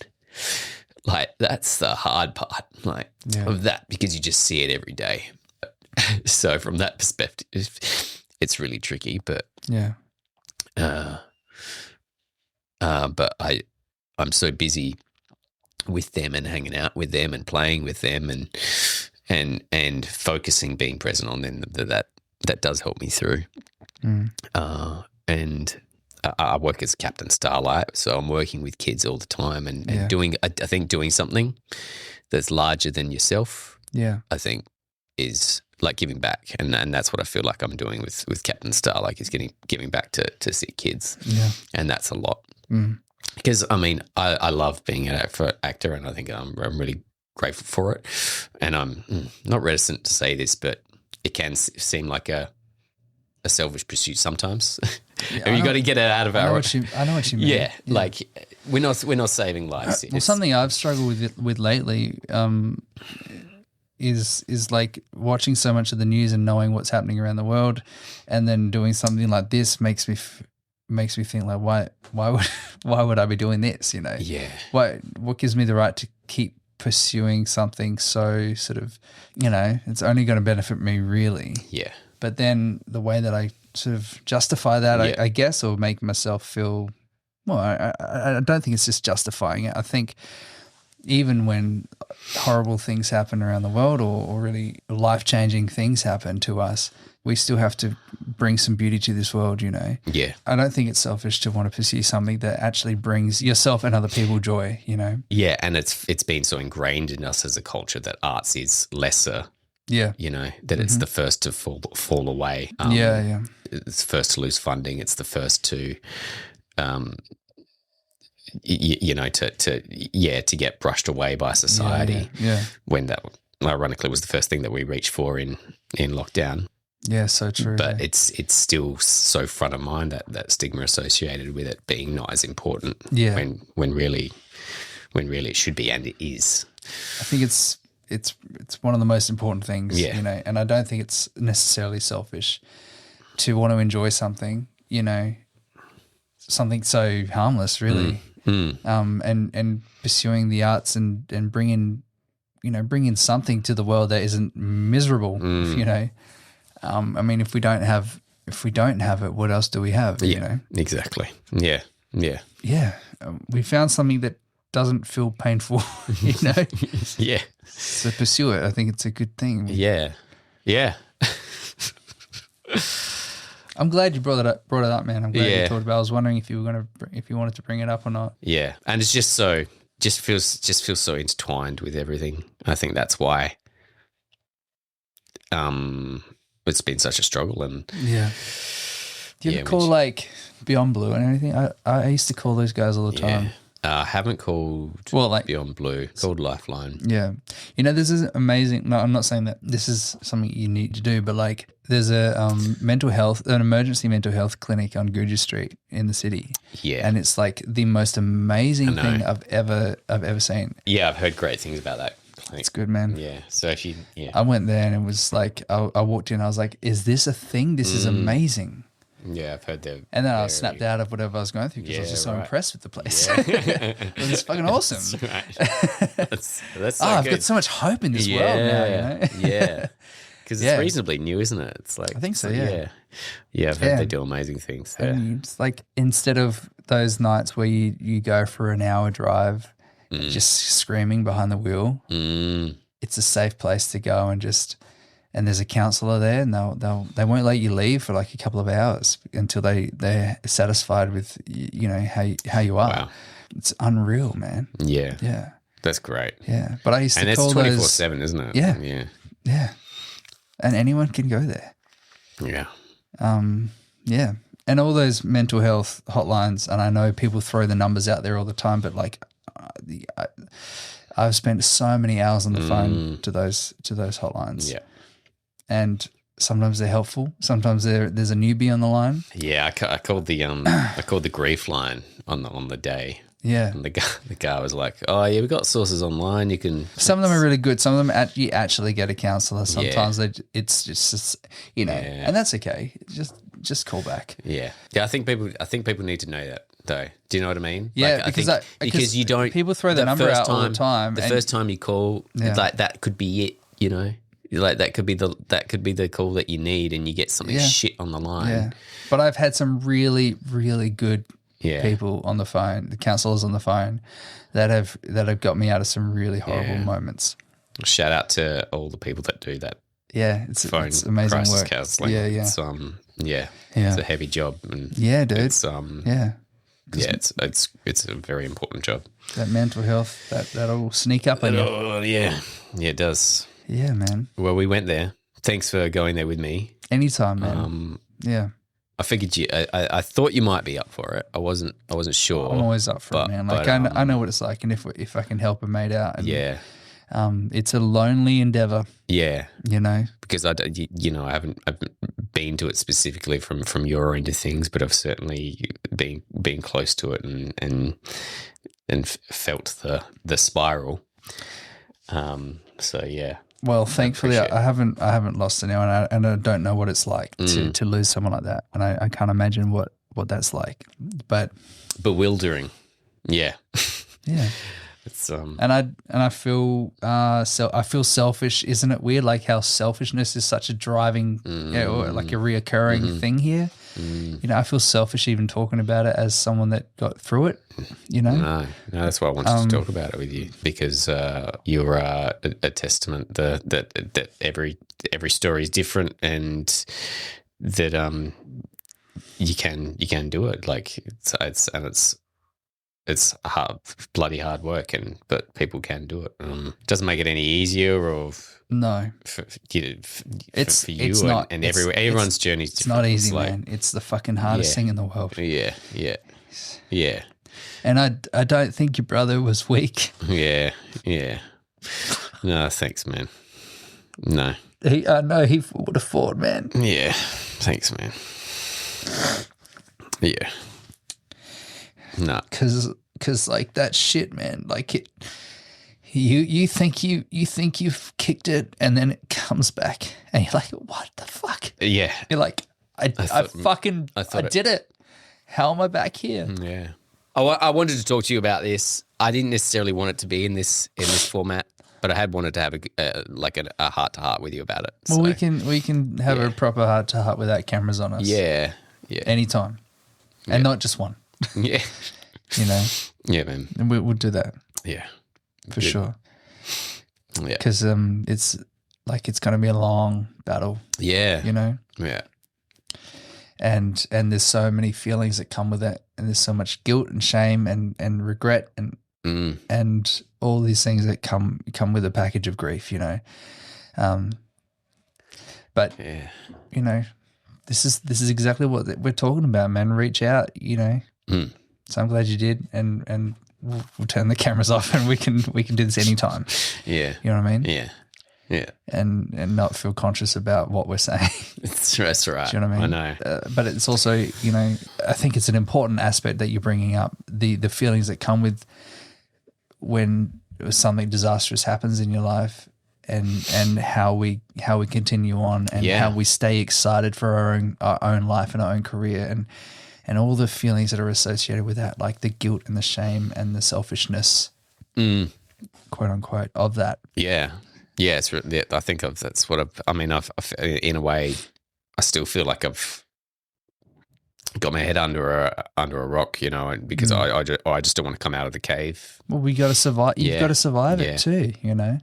like that's the hard part, like of that, because you just see it every day. So from that perspective, it's really tricky. But but I'm so busy with them and hanging out with them and playing with them and focusing, being present on them, that does help me through. And I work as Captain Starlight, so I'm working with kids all the time and doing, I think doing something that's larger than yourself, I think is like giving back. And that's what I feel like I'm doing with Captain Starlight, is giving back to sick kids. Yeah. And that's a lot. Because, I mean, I love being an actor, and I think I'm really grateful for it. And I'm not reticent to say this, but it can seem like a selfish pursuit sometimes. Yeah, you got to get it out of our. I know what you mean. Yeah, like we're not saving lives. Well, something I've struggled with lately is like watching so much of the news and knowing what's happening around the world, and then doing something like this makes me think like why would I be doing this? You know? Yeah. What gives me the right to keep pursuing something so sort of, you know, it's only going to benefit me really. Yeah. But then the way that I sort of justify that, I guess, or make myself feel, well, I don't think it's just justifying it. I think even when horrible things happen around the world, or really life-changing things happen to us, we still have to bring some beauty to this world, you know? Yeah. I don't think it's selfish to want to pursue something that actually brings yourself and other people joy, you know? Yeah, and it's been so ingrained in us as a culture that arts is lesser. Yeah. You know, that it's the first to fall away. It's first to lose funding. It's the first to, to get brushed away by society. Yeah. When that, ironically, was the first thing that we reached for in lockdown. Yeah, so true. But it's still so front of mind, that stigma associated with it being not as important. Yeah. When really it should be, and it is. I think it's one of the most important things, you know, and I don't think it's necessarily selfish to want to enjoy something, you know, something so harmless, really. And pursuing the arts and bringing something to the world that isn't miserable. You know, I mean, if we don't have it, what else do we have? Yeah, you know, exactly. Yeah. We found something that doesn't feel painful. You know, Yeah. so pursue it. I think it's a good thing. Yeah. I'm glad you brought it up, man. I'm glad Yeah. you talked about it. I was wondering if you wanted to bring it up or not. Yeah, and it's just feels so intertwined with everything. I think that's why it's been such a struggle. And Yeah. Do you ever call like Beyond Blue and anything? I used to call those guys all the time. I haven't called Beyond Blue. Called Lifeline. Yeah. You know, this is amazing. No, I'm not saying that this is something you need to do, but like there's an emergency mental health clinic on Guja Street in the city. Yeah. And it's like the most amazing thing I've ever seen. Yeah, I've heard great things about that clinic. It's good, man. Yeah. So if you I went there and it was like I walked in, I was like, is this a thing? This is amazing. Yeah, I've heard that. And then I snapped out of whatever I was going through because I was just so impressed with the place. Yeah. It was fucking awesome. That's right. That's so I've good. got so much hope in this world now, you know? Yeah. Because it's reasonably new, isn't it? It's like I think so, yeah. Yeah, I've heard they do amazing things there. And it's like instead of those nights where you go for an hour drive just screaming behind the wheel, it's a safe place to go and there's a counsellor there and they won't let you leave for like a couple of hours until they're satisfied with how you are. Wow. It's unreal, man. Yeah. Yeah. That's great. Yeah. But I used to call those... And those... it's 24/7, isn't it? Yeah. Yeah. Yeah. And anyone can go there. Yeah. Yeah. And all those mental health hotlines, and I know people throw the numbers out there all the time, but like I've spent so many hours on the phone to those hotlines. Yeah. And sometimes they're helpful. Sometimes there's a newbie on the line. Yeah, I called the grief line on the day. Yeah. And the guy was like, "Oh yeah, we got sources online. You can." Some of them are really good. Some of them you actually get a counsellor. Sometimes it's just and that's okay. Just call back. Yeah, yeah. I think people need to know that though. Do you know what I mean? Yeah, like, because you don't. People throw the number out all the time. The first time you call, like that could be it. You know. Like that could be the call that you need, and you get something shit on the line. Yeah, but I've had some really, really good people on the phone, the counsellors on the phone, that have got me out of some really horrible moments. Shout out to all the people that do that. Yeah, it's amazing crisis work. Counseling. Yeah. It's a heavy job. And yeah, dude. It's it's a very important job. That mental health that'll sneak up on you. Oh yeah, it does. Yeah, man. Well, we went there. Thanks for going there with me. Anytime, man. Yeah. I figured I thought you might be up for it. I wasn't sure. I'm always up for it, man. Like I know what it's like, and if I can help a mate out. And, it's a lonely endeavor. Yeah. You know, because I haven't been to it specifically from your end of things, but I've certainly been close to it and felt the spiral. So yeah. Well, thankfully, I haven't lost anyone, and I don't know what it's like to lose someone like that, and I can't imagine what that's like. But bewildering, yeah. It's and I feel I feel selfish. Isn't it weird? Like how selfishness is such a driving, or like a reoccurring thing here. You know, I feel selfish even talking about it as someone that got through it. You know, no, that's why I wanted to talk about it with you, because you're a testament that every story is different, and that you can do it. Like it's hard, bloody hard work, but people can do it. Doesn't make it any easier, or no. For you not, and everyone's journey is different. It's not easy, man. It's the fucking hardest thing in the world. Yeah. And I don't think your brother was weak. Yeah. No, thanks, man. No. I know he would have fought, man. Yeah. Thanks, man. Yeah. No. Cause like that shit, man. Like you think you've kicked it, and then it comes back, and you're like, what the fuck? Yeah. You're like, I did it. how am I back here? Yeah. I wanted to talk to you about this. I didn't necessarily want it to be in this format, but I had wanted to have a heart to heart with you about it. Well, So, we can have a proper heart to heart without cameras on us. yeah. Anytime, and not just one. Yeah. You know. Yeah, man. And we'll do that. Yeah. For sure. Yeah. Because it's going to be a long battle. Yeah. You know. Yeah. And there's so many feelings that come with it, and there's so much guilt and shame and regret and all these things that come with a package of grief, you know. But you know, this is exactly what we're talking about, man. Reach out, you know. So I'm glad you did, and we'll turn the cameras off, and we can do this anytime. Yeah, you know what I mean. Yeah. Yeah, and not feel conscious about what we're saying. That's right. Do you know what I mean? I know. But it's also, you know, I think it's an important aspect that you're bringing up, the feelings that come with when something disastrous happens in your life, and how we continue on, and how we stay excited for our own life and our own career, and all the feelings that are associated with that, like the guilt and the shame and the selfishness, quote unquote, of that. Yeah. Yeah, it's. I think that's what I've in a way, I still feel like I've got my head under a rock, you know, and because I just don't want to come out of the cave. Well, we got to survive. You've got to survive it too, you know.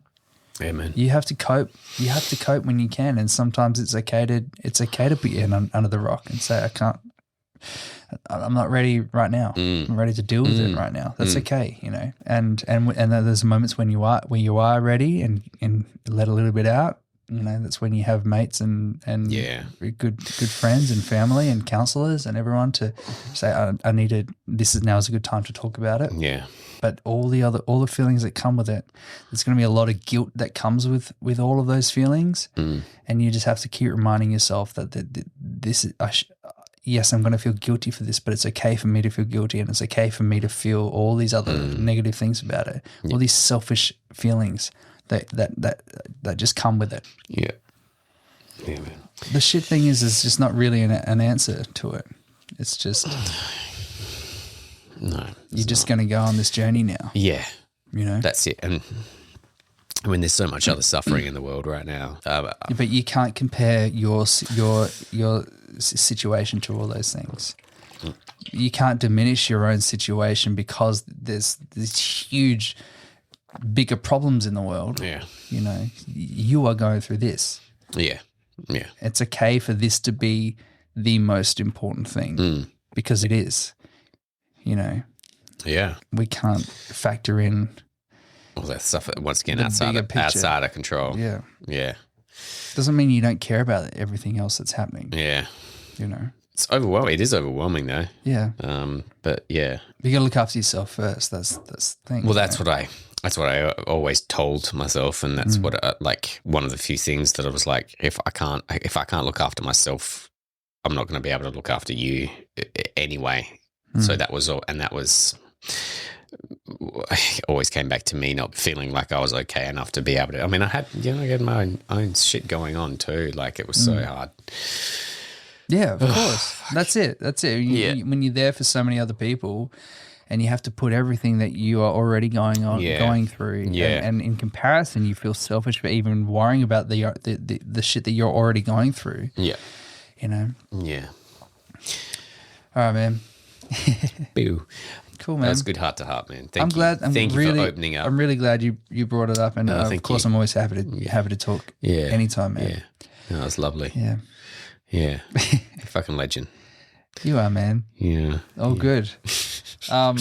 Yeah, man. You have to cope. You have to cope when you can, and sometimes it's okay to put your head under the rock and say, I'm not ready right now. I'm ready to deal with it right now. That's okay, you know. And there's moments when you are ready and let a little bit out. You know, that's when you have mates and good friends and family and counselors and everyone to say, I need to. Now is a good time to talk about it. Yeah. But all the feelings that come with it, there's going to be a lot of guilt that comes with all of those feelings, and you just have to keep reminding yourself that this is. Yes, I'm going to feel guilty for this, but it's okay for me to feel guilty, and it's okay for me to feel all these other negative things about it, all these selfish feelings that just come with it. Yeah. Yeah, man. The shit thing is just not really an answer to it. It's just no. You're just going to go on this journey now. Yeah. You know? That's it. And I mean, there's so much other suffering in the world right now. But you can't compare your situation to all those things. You can't diminish your own situation because there's huge, bigger problems in the world. Yeah. You know, you are going through this. Yeah. Yeah. It's okay for this to be the most important thing because it is, you know. Yeah. We can't factor in all that stuff, once again, outside of control. Yeah. Yeah. Doesn't mean you don't care about everything else that's happening. Yeah. You know. It's overwhelming. It is overwhelming though. Yeah. But yeah. You got to look after yourself first. That's the thing. Well, that's what I always told myself, and that's what like one of the few things that I was like, if I can't look after myself, I'm not going to be able to look after you anyway. So that was all, and that was always came back to me not feeling like I was okay enough to be able to. I mean, I had my own shit going on too. Like it was so hard. Yeah, of course. That's it. When you're there for so many other people, and you have to put everything that you are already going through, and in comparison, you feel selfish for even worrying about the shit that you're already going through. Yeah, you know. Yeah. All right, man. Boo. Cool, man. That's good heart to heart, man. I'm glad. Thank you for opening up. I'm really glad you brought it up, and of course, I'm always happy to talk. Yeah. Anytime, man. Yeah. No, that's lovely. Yeah. Yeah. Fucking legend. You are, man. Yeah. Oh, good. How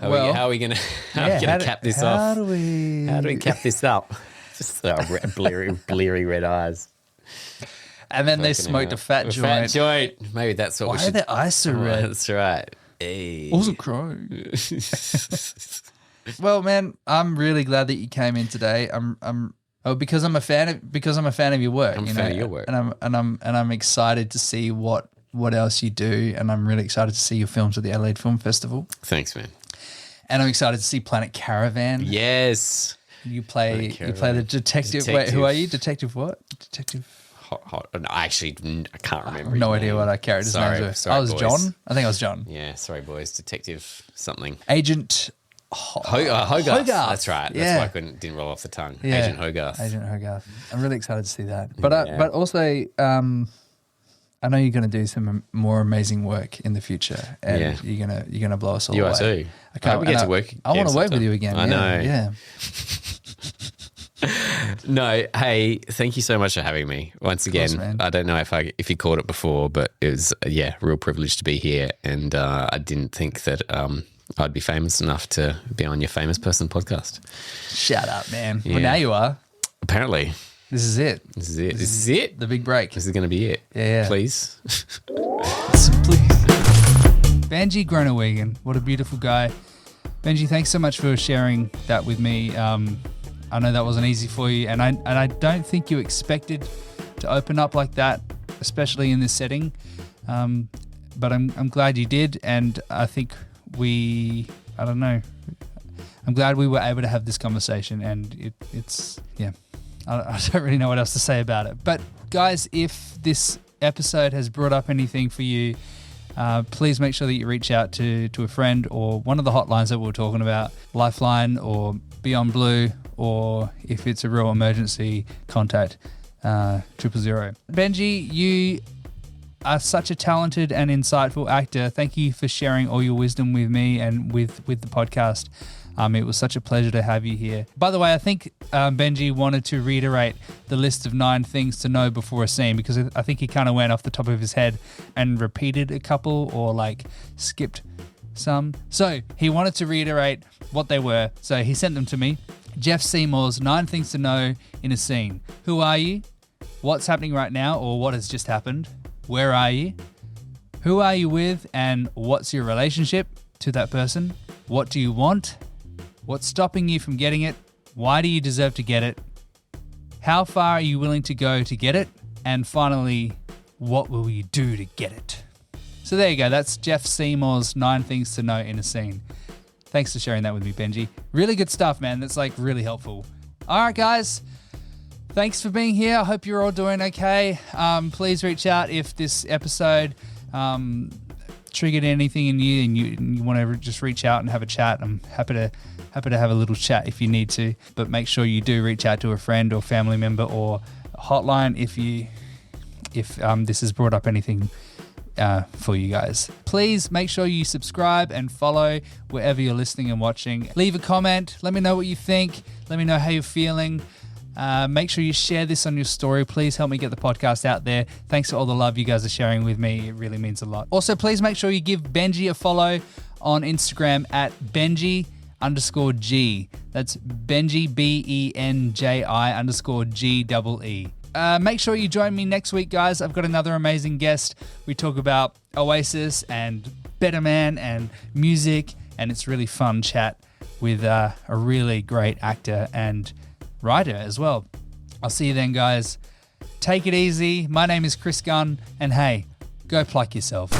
are we gonna cap this off? How do we cap this up? Just bleary red eyes. And then they smoked a fat joint. Fat joint. Maybe that's what Why we should. Why are the eyes so red? That's right. Hey. I wasn't crying. Well, man, I'm really glad that you came in today. Because I'm a fan of your work. I'm a fan of your work, and I'm excited to see what else you do, and I'm really excited to see your films at the Adelaide Film Festival. Thanks, man. And I'm excited to see Planet Caravan. Yes. You play the detective. Wait, who are you? Detective what? Detective hot. I actually can't remember. No idea what our character's names were. Sorry, I was boys. John. I think I was John. Yeah, sorry, boys. Detective something. Agent Hogarth. That's right. Yeah. That's why I didn't roll off the tongue. Yeah. Agent Hogarth. Agent Hogarth. I'm really excited to see that. But also, I know you're going to do some more amazing work in the future, and you're gonna blow us all away. You are too. I hope we get to work. I want to work with you again. I know. Yeah. No, hey, thank you so much for having me once again. Course, man. I don't know if you caught it before, but it was real privilege to be here, and I didn't think that I'd be famous enough to be on your Famous Person podcast. Shut up, man. Yeah. Well, now you are. Apparently, this is it. this is it. The big break. This is going to be it. Yeah. Please. Benji Groenewegen, what a beautiful guy. Benji, thanks so much for sharing that with me. I know that wasn't easy for you, and I don't think you expected to open up like that, especially in this setting. But I'm glad you did, and I think I'm glad we were able to have this conversation, and I don't really know what else to say about it. But guys, if this episode has brought up anything for you, please make sure that you reach out to a friend or one of the hotlines that we were talking about, Lifeline or Beyond Blue, or if it's a real emergency, contact 000. Benji, you are such a talented and insightful actor. Thank you for sharing all your wisdom with me and with the podcast. It was such a pleasure to have you here. By the way, I think Benji wanted to reiterate the list of 9 things to know before a scene, because I think he kind of went off the top of his head and repeated a couple or like skipped some. So he wanted to reiterate what they were. So he sent them to me. Jeff Seymour's 9 things to know in a scene. Who are you? What's happening right now, or what has just happened? Where are you? Who are you with, and what's your relationship to that person? What do you want? What's stopping you from getting it? Why do you deserve to get it? How far are you willing to go to get it? And finally, what will you do to get it? So there you go. That's Jeff Seymour's 9 things to know in a scene. Thanks for sharing that with me, Benji. Really good stuff, man. That's like really helpful. All right, guys. Thanks for being here. I hope you're all doing okay. Please reach out if this episode triggered anything in you and you want to just reach out and have a chat. I'm happy to have a little chat if you need to, but make sure you do reach out to a friend or family member or hotline if this has brought up anything for you guys. Please make sure you subscribe and follow wherever you're listening and watching. Leave a comment. Let me know what you think. Let me know how you're feeling. Make sure you share this on your story. Please help me get the podcast out there. Thanks for all the love you guys are sharing with me. It really means a lot. Also, please make sure you give Benji a follow on Instagram at Benji_G. That's Benji, BENJI_GEE. Make sure you join me next week, guys. I've got another amazing guest. We talk about Oasis and Better Man and music, and it's really fun chat with a really great actor and writer as well. I'll see you then, guys. Take it easy. My name is Chris Gunn, and hey, go pluck yourself.